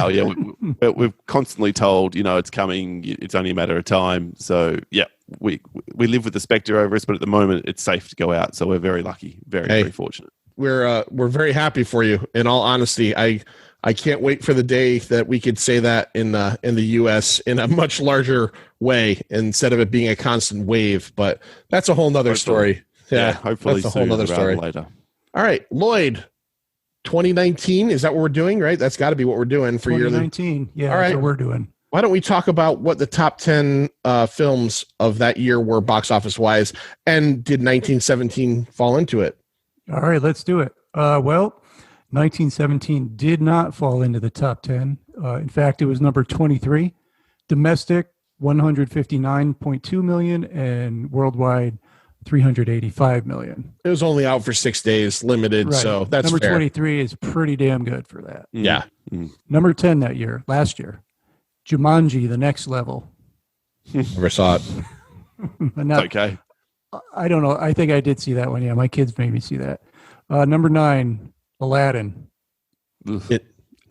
yeah. We're constantly told, it's coming. It's only a matter of time. So, yeah, we live with the spectre over us, but at the moment, it's safe to go out. So we're very lucky, very fortunate. We're very happy for you. In all honesty, I can't wait for the day that we could say that in the U.S. in a much larger way instead of it being a constant wave. But that's a whole nother story. Yeah, hopefully that's a whole nother story later. All right, Lloyd, 2019, is that what we're doing? Right, that's got to be what we're doing for 2019. Yeah, all right, that's what we're doing. Why don't we talk about what the top 10 films of that year were box office wise, and did 1917 fall into it? All right, let's do it. Well, 1917 did not fall into the top 10. In fact, it was number 23. Domestic, 159.2 million, and worldwide, 385 million. It was only out for 6 days, limited, right. So that's number fair. 23 is pretty damn good for that. Yeah. Number 10 last year, Jumanji: The Next Level. Never saw it. Okay. I don't know. I think I did see that one. Yeah, my kids made me see that. Number 9, Aladdin. I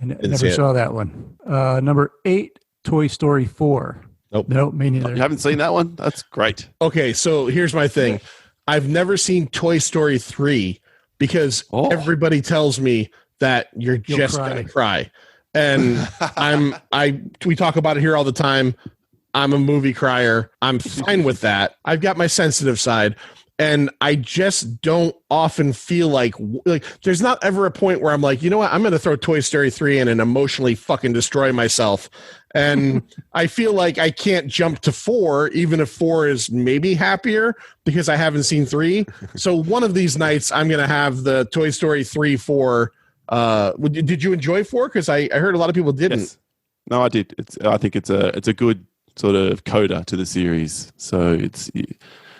never saw that one. Number 8, Toy Story 4. Nope, me neither. You haven't seen that one? That's great. Okay, so here's my thing. I've never seen Toy Story 3 because everybody tells me that you'll just gonna cry. And we talk about it here all the time. I'm a movie crier. I'm fine with that. I've got my sensitive side. And I just don't often feel like there's not ever a point where I'm like, you know what, I'm going to throw Toy Story 3 in and emotionally fucking destroy myself. And I feel like I can't jump to 4, even if 4 is maybe happier because I haven't seen 3. So one of these nights I'm going to have the Toy Story 3, 4. Did you enjoy 4? Because I heard a lot of people didn't. Yes. No, I did. I think it's a good sort of coda to the series. So it's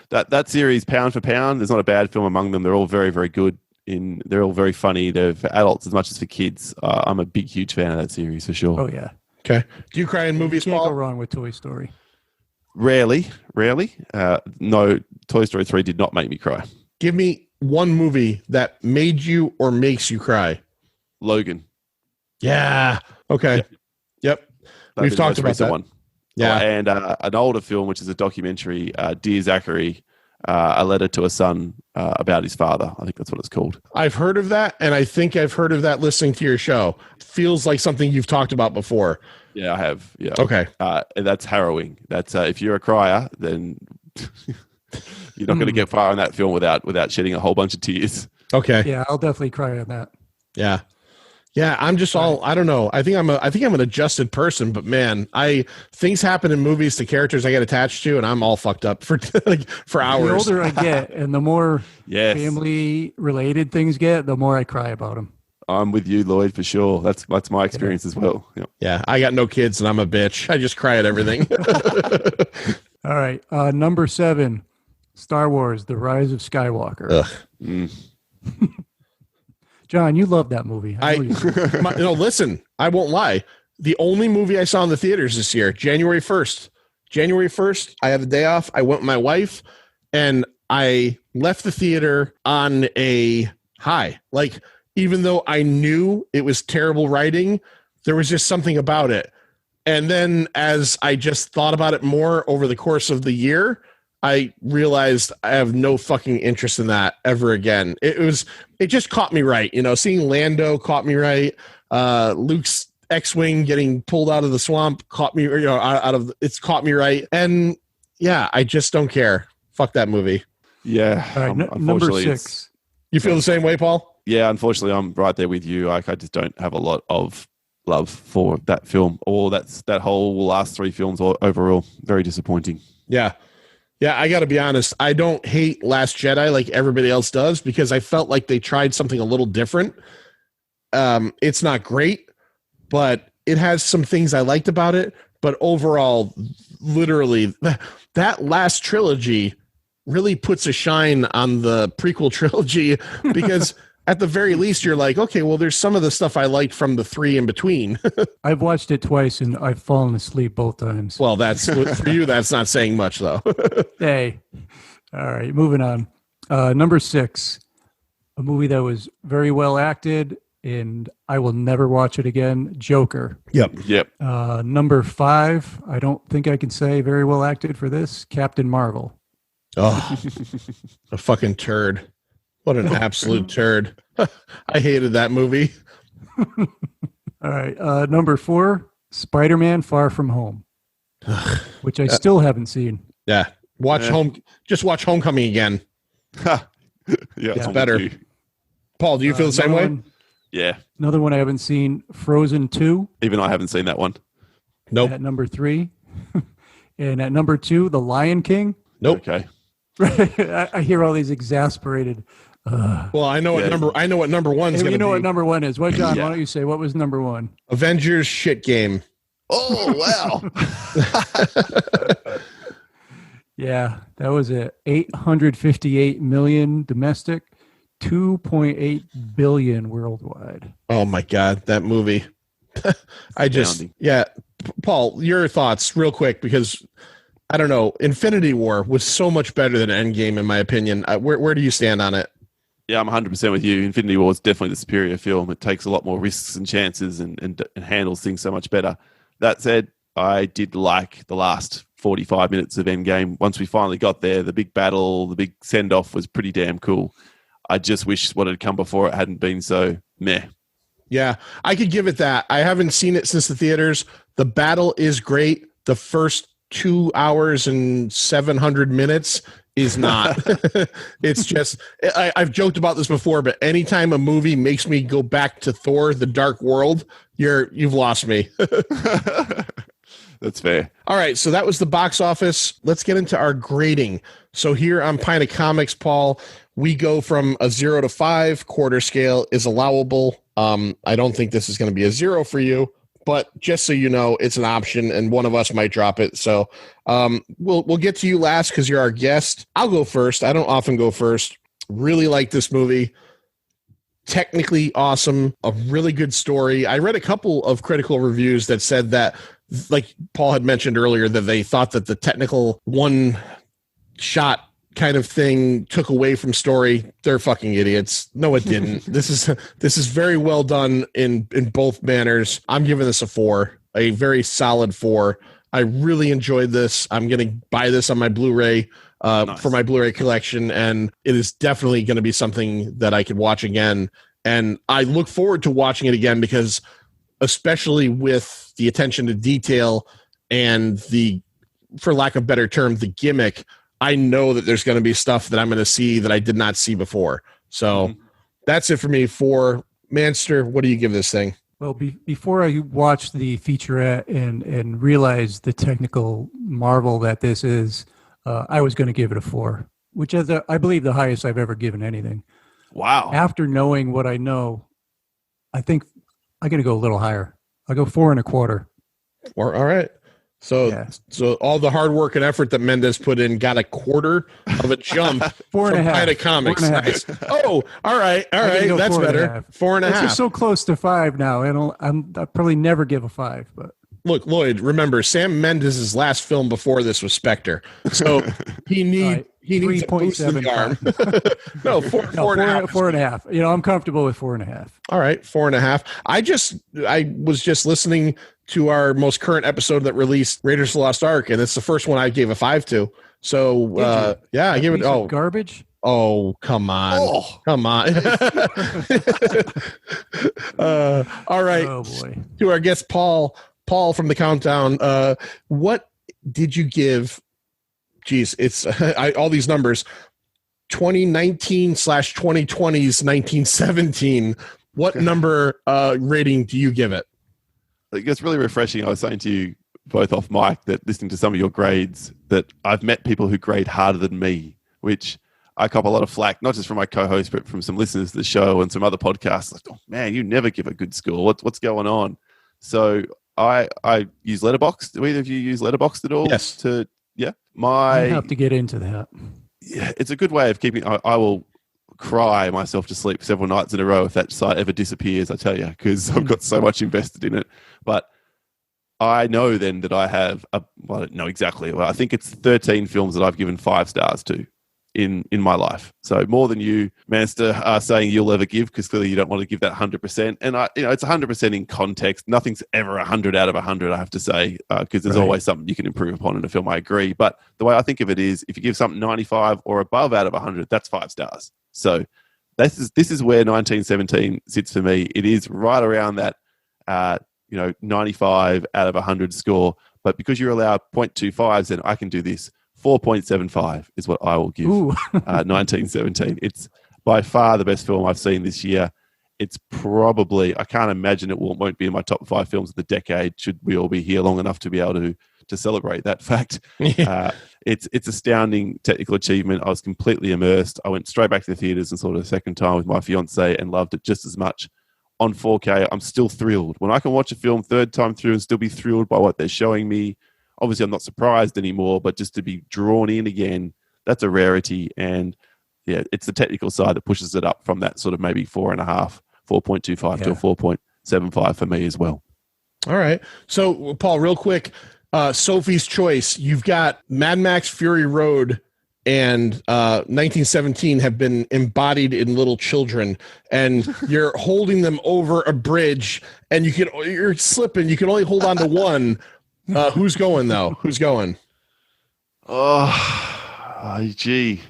that series, pound for pound, there's not a bad film among them. They're all very, very good. They're all very funny. They're for adults as much as for kids. I'm a huge fan of that series for sure. Oh yeah. Okay. Do you cry in movies, Can't Paul? go wrong with Toy Story. Rarely. No, Toy Story 3 did not make me cry. Give me one movie that made you or makes you cry. Logan. Yeah. Okay. Yep. That'd We've be the talked most about recent that. one. Yeah. Oh, and an older film, which is a documentary, Dear Zachary, a letter to a son about his father. I think that's what it's called. I've heard of that, and I think I've heard of that listening to your show. Feels like something you've talked about before. Yeah, I have. Yeah. Okay. And that's harrowing. That's if you're a crier, then you're not going to get far in that film without shedding a whole bunch of tears. Okay. Yeah, I'll definitely cry on that. Yeah. Yeah, I'm just I don't know. I think I'm an adjusted person, but man, things happen in movies to characters I get attached to, and I'm all fucked up for for hours. The older I get and the more Yes. family related things get, the more I cry about them. I'm with you, Lloyd, for sure. That's my experience as well. Yep. Yeah, I got no kids and I'm a bitch. I just cry at everything. All right. Number 7, Star Wars, The Rise of Skywalker. Ugh. John, you love that movie. I know you do. Listen, I won't lie. The only movie I saw in the theaters this year, January 1st. January 1st, I had a day off. I went with my wife and I left the theater on a high. Like, even though I knew it was terrible writing, there was just something about it. And then as I just thought about it more over the course of the year, I realized I have no fucking interest in that ever again. It just caught me right. Seeing Lando caught me right. Luke's X-Wing getting pulled out of the swamp caught me, it's caught me right. And yeah, I just don't care. Fuck that movie. Yeah. All right, number unfortunately, 6. You feel the same way, Paul? Yeah, unfortunately, I'm right there with you. Like, I just don't have a lot of love for that film, or that whole last 3 films overall. Very disappointing. Yeah. Yeah, I got to be honest. I don't hate Last Jedi like everybody else does because I felt like they tried something a little different. It's not great, but it has some things I liked about it. But overall, literally, that last trilogy really puts a shine on the prequel trilogy because at the very least, you're like, okay, well, there's some of the stuff I liked from the 3 in between. I've watched it twice and I've fallen asleep both times. Well, that's for you. That's not saying much, though. Hey. All right, moving on. Number 6, a movie that was very well acted and I will never watch it again, Joker. Yep. Number 5, I don't think I can say very well acted for this, Captain Marvel. Oh, a fucking turd. What an absolute turd. I hated that movie. All right. Number 4, Spider-Man Far From Home, which I still haven't seen. Yeah. Just watch Homecoming again. Yeah, It's I'm better. with you. Paul, do you feel the same way? Yeah. Another one I haven't seen, Frozen 2. Even I haven't seen that one. Nope. At number 3. And at number 2, The Lion King. Nope. Okay. I hear all these exasperated. Well, I know what number one's Hey, going to you be. know what number 1 is. What, John? Yeah. Why don't you say what was number 1? Avengers shit game. Oh, wow. Yeah, that was it. 858 million domestic, 2.8 billion worldwide. Oh my God, that movie. Astounding. Paul, your thoughts real quick, because I don't know. Infinity War was so much better than Endgame, in my opinion. Where do you stand on it? Yeah, I'm 100% with you. Infinity War is definitely the superior film. It takes a lot more risks and chances and handles things so much better. That said, I did like the last 45 minutes of Endgame. Once we finally got there, the big battle, the big send-off was pretty damn cool. I just wish what had come before it hadn't been so meh. Yeah, I could give it that. I haven't seen it since the theaters. The battle is great. The first 2 hours and 700 minutes is not. It's just, I've joked about this before, but anytime a movie makes me go back to Thor, The Dark World, you've lost me. That's fair. All right, so that was the box office. Let's get into our grading. So here on Pint of Comics, Paul, we go from a 0 to 5. Quarter scale is allowable. I don't think this is going to be a 0 for you, but just so you know, it's an option, and one of us might drop it. So we'll get to you last because you're our guest. I'll go first. I don't often go first. Really like this movie. Technically awesome. A really good story. I read a couple of critical reviews that said that, like Paul had mentioned earlier, that they thought that the technical one shot kind of thing took away from story. They're fucking idiots. No, it didn't. This is very well done in both manners. I'm giving this a 4. a very solid 4. I really enjoyed this. I'm going to buy this on my Blu-ray for my Blu-ray collection, and it is definitely going to be something that I could watch again. And I look forward to watching it again because, especially with the attention to detail and the, for lack of a better term, the gimmick, I know that there's going to be stuff that I'm going to see that I did not see before. So that's it for me. For Manster, what do you give this thing? Well, before I watched the featurette and realized the technical marvel that this is, I was going to give it a 4, which is, I believe, the highest I've ever given anything. Wow. After knowing what I know, I think I'm going to go a little higher. I'll go 4.25. All right. So all the hard work and effort that Mendez put in got a quarter of a jump 4.5. from Pint of Comics. 4.5. Nice. Oh, all right. All right. Go That's better. 4.5. It's just so close to 5 now, and I'll probably never give a 5. But look, Lloyd, remember Sam Mendez's last film before this was Spectre, so he needs a boost in the arm. No, 4.5. 4.5. You know, I'm comfortable with 4.5. All right, 4.5. I was just listening to our most current episode that released, Raiders of the Lost Ark, and it's the first one I gave a 5 to. So yeah, I gave it garbage. Oh, come on. Come on. All right. Oh boy. To our guest Paul from the Countdown, what did you give? Geez, it's all these numbers. 2019/2020's 1917. What number rating do you give it? I think it's really refreshing. I was saying to you both off mic that listening to some of your grades, that I've met people who grade harder than me, which I cop a lot of flack, not just from my co-host, but from some listeners to the show and some other podcasts. Like, oh man, you never give a good score. What's going on? So I use Letterboxd. Do either of you use Letterboxd at all? Yes. I have to get into that. Yeah, it's a good way of keeping. I will cry myself to sleep several nights in a row if that site ever disappears, I tell you, because I've got so much invested in it. But I know then that I have, I don't know exactly, well, I think it's 13 films that I've given 5 stars to in my life. So more than you, Manster, are saying you'll ever give, because clearly you don't want to give that 100%. And it's 100% in context. Nothing's ever 100 out of 100, I have to say, because there's always something you can improve upon in a film. I agree. But the way I think of it is, if you give something 95 or above out of 100, that's 5 stars. So this is where 1917 sits for me. It is right around that 95 out of 100 score. But because you're allowed 0.25s, then I can do this. 4.75 is what I will give 1917. It's by far the best film I've seen this year. It's probably, I can't imagine it won't be in my top 5 films of the decade, should we all be here long enough to be able to celebrate that fact. It's astounding technical achievement. I was completely immersed. I went straight back to the theaters and saw it a second time with my fiance and loved it just as much. On 4K, I'm still thrilled. When I can watch a film third time through and still be thrilled by what they're showing me, obviously I'm not surprised anymore, but just to be drawn in again, that's a rarity. And yeah, it's the technical side that pushes it up from that sort of maybe 4.5, 4.25 to a 4.75 for me as well. All right. So, Paul, real quick, Sophie's Choice, you've got Mad Max Fury Road and 1917 have been embodied in little children, and you're holding them over a bridge, and you're slipping. You can only hold on to one. Who's going, though? Who's going? Gee.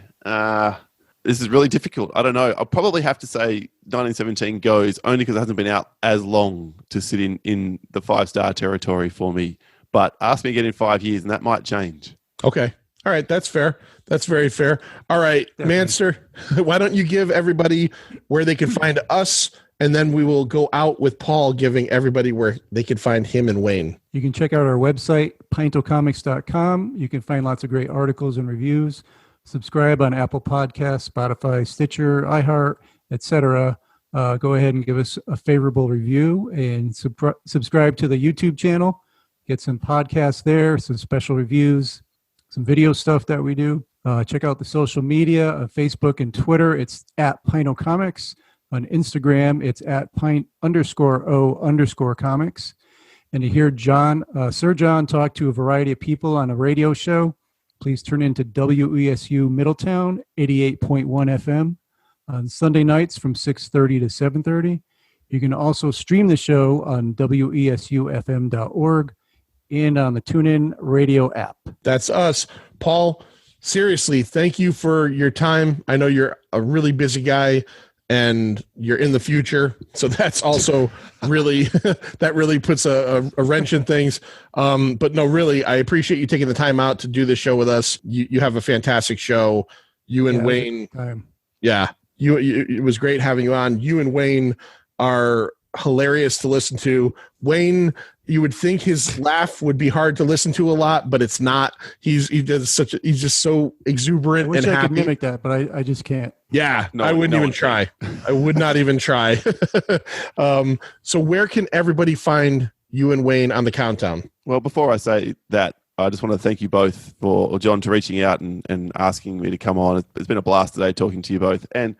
This is really difficult. I don't know. I'll probably have to say 1917 goes, only because it hasn't been out as long to sit in the 5-star territory for me. But ask me again in 5 years, and that might change. Okay. All right. That's fair. That's very fair. All right, Manster, why don't you give everybody where they can find us, and then we will go out with Paul giving everybody where they can find him and Wayne. You can check out our website, pintocomics.com. You can find lots of great articles and reviews. Subscribe on Apple Podcasts, Spotify, Stitcher, iHeart, etc. Go ahead and give us a favorable review, and subscribe to the YouTube channel. Get some podcasts there, some special reviews, some video stuff that we do. Check out the social media on Facebook and Twitter. It's at Pintocomics. On Instagram, it's at Pint_O_comics. And to hear Sir John talk to a variety of people on a radio show, please turn into WESU Middletown, 88.1 FM on Sunday nights from 6:30 to 7:30. You can also stream the show on wesufm.org and on the TuneIn Radio app. That's us. Paul, seriously, thank you for your time. I know you're a really busy guy and you're in the future. So that's also really, that really puts a wrench in things. But no, really, I appreciate you taking the time out to do this show with us. You have a fantastic show. You and Wayne. Yeah. It was great having you on. You and Wayne are hilarious to listen to. Wayne, you would think his laugh would be hard to listen to a lot, but it's not. He's just so exuberant I wish and I happy. could mimic that, but I just can't. Yeah, I wouldn't even try. I would not even try. So where can everybody find you and Wayne on the countdown? Well, before I say that, I just want to thank you both or John, to reaching out and asking me to come on. It's been a blast today talking to you both. And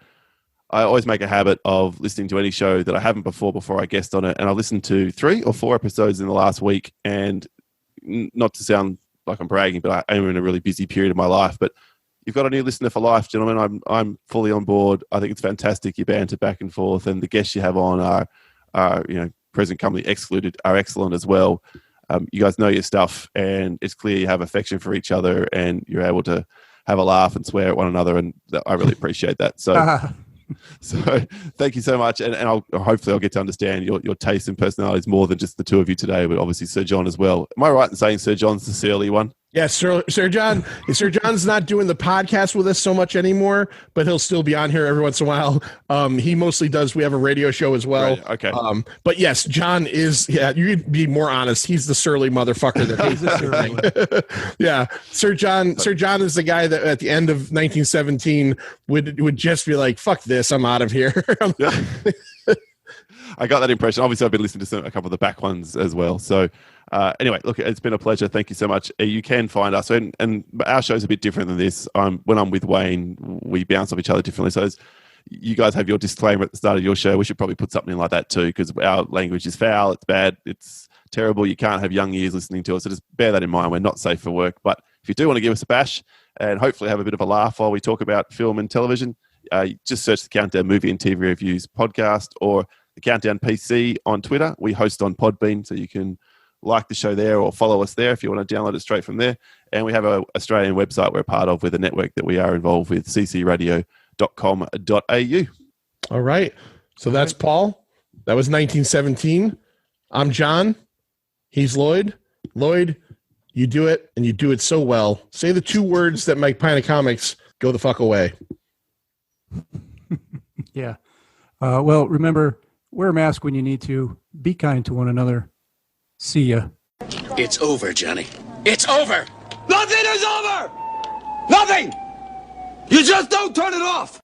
I always make a habit of listening to any show that I haven't before I guest on it. And I've listened to 3 or 4 episodes in the last week. And not to sound like I'm bragging, but I am in a really busy period of my life. But you've got a new listener for life, gentlemen. I'm fully on board. I think it's fantastic. You banter back and forth, and the guests you have on are present company excluded, are excellent as well. You guys know your stuff, and it's clear you have affection for each other, and you're able to have a laugh and swear at one another, and I really appreciate that. So thank you so much, and hopefully I'll get to understand your taste and personalities more than just the two of you today, but obviously Sir John as well. Am I right in saying Sir John's the surly one? Yes, Sir John. Sir John's not doing the podcast with us so much anymore, but he'll still be on here every once in a while. He mostly does. We have a radio show as well. Right, okay. But yes, John is. Yeah, you could be more honest. He's the surly motherfucker that hates everything. Yeah, Sir John. Sir John is the guy that at the end of 1917 would just be like, "Fuck this, I'm out of here." I got that impression. Obviously, I've been listening to a couple of the back ones as well. So anyway, look, it's been a pleasure. Thank you so much. You can find us, and our show's a bit different than this. When I'm with Wayne, we bounce off each other differently. So you guys have your disclaimer at the start of your show. We should probably put something like that too, because our language is foul, it's bad, it's terrible. You can't have young ears listening to us. So just bear that in mind. We're not safe for work. But if you do want to give us a bash and hopefully have a bit of a laugh while we talk about film and television, just search the Countdown Movie and TV Reviews podcast or the Countdown PC on Twitter. We host on Podbean, so you can like the show there or follow us there if you want to download it straight from there. And we have an Australian website we're part of with a network that we are involved with, ccradio.com.au. All right. So that's Paul. That was 1917. I'm John. He's Lloyd. Lloyd, you do it, and you do it so well. Say the 2 words that make Pint of Comics go the fuck away. Yeah. Well, remember, wear a mask when you need to. Be kind to one another. See ya. It's over, Johnny. It's over! Nothing is over! Nothing! You just don't turn it off!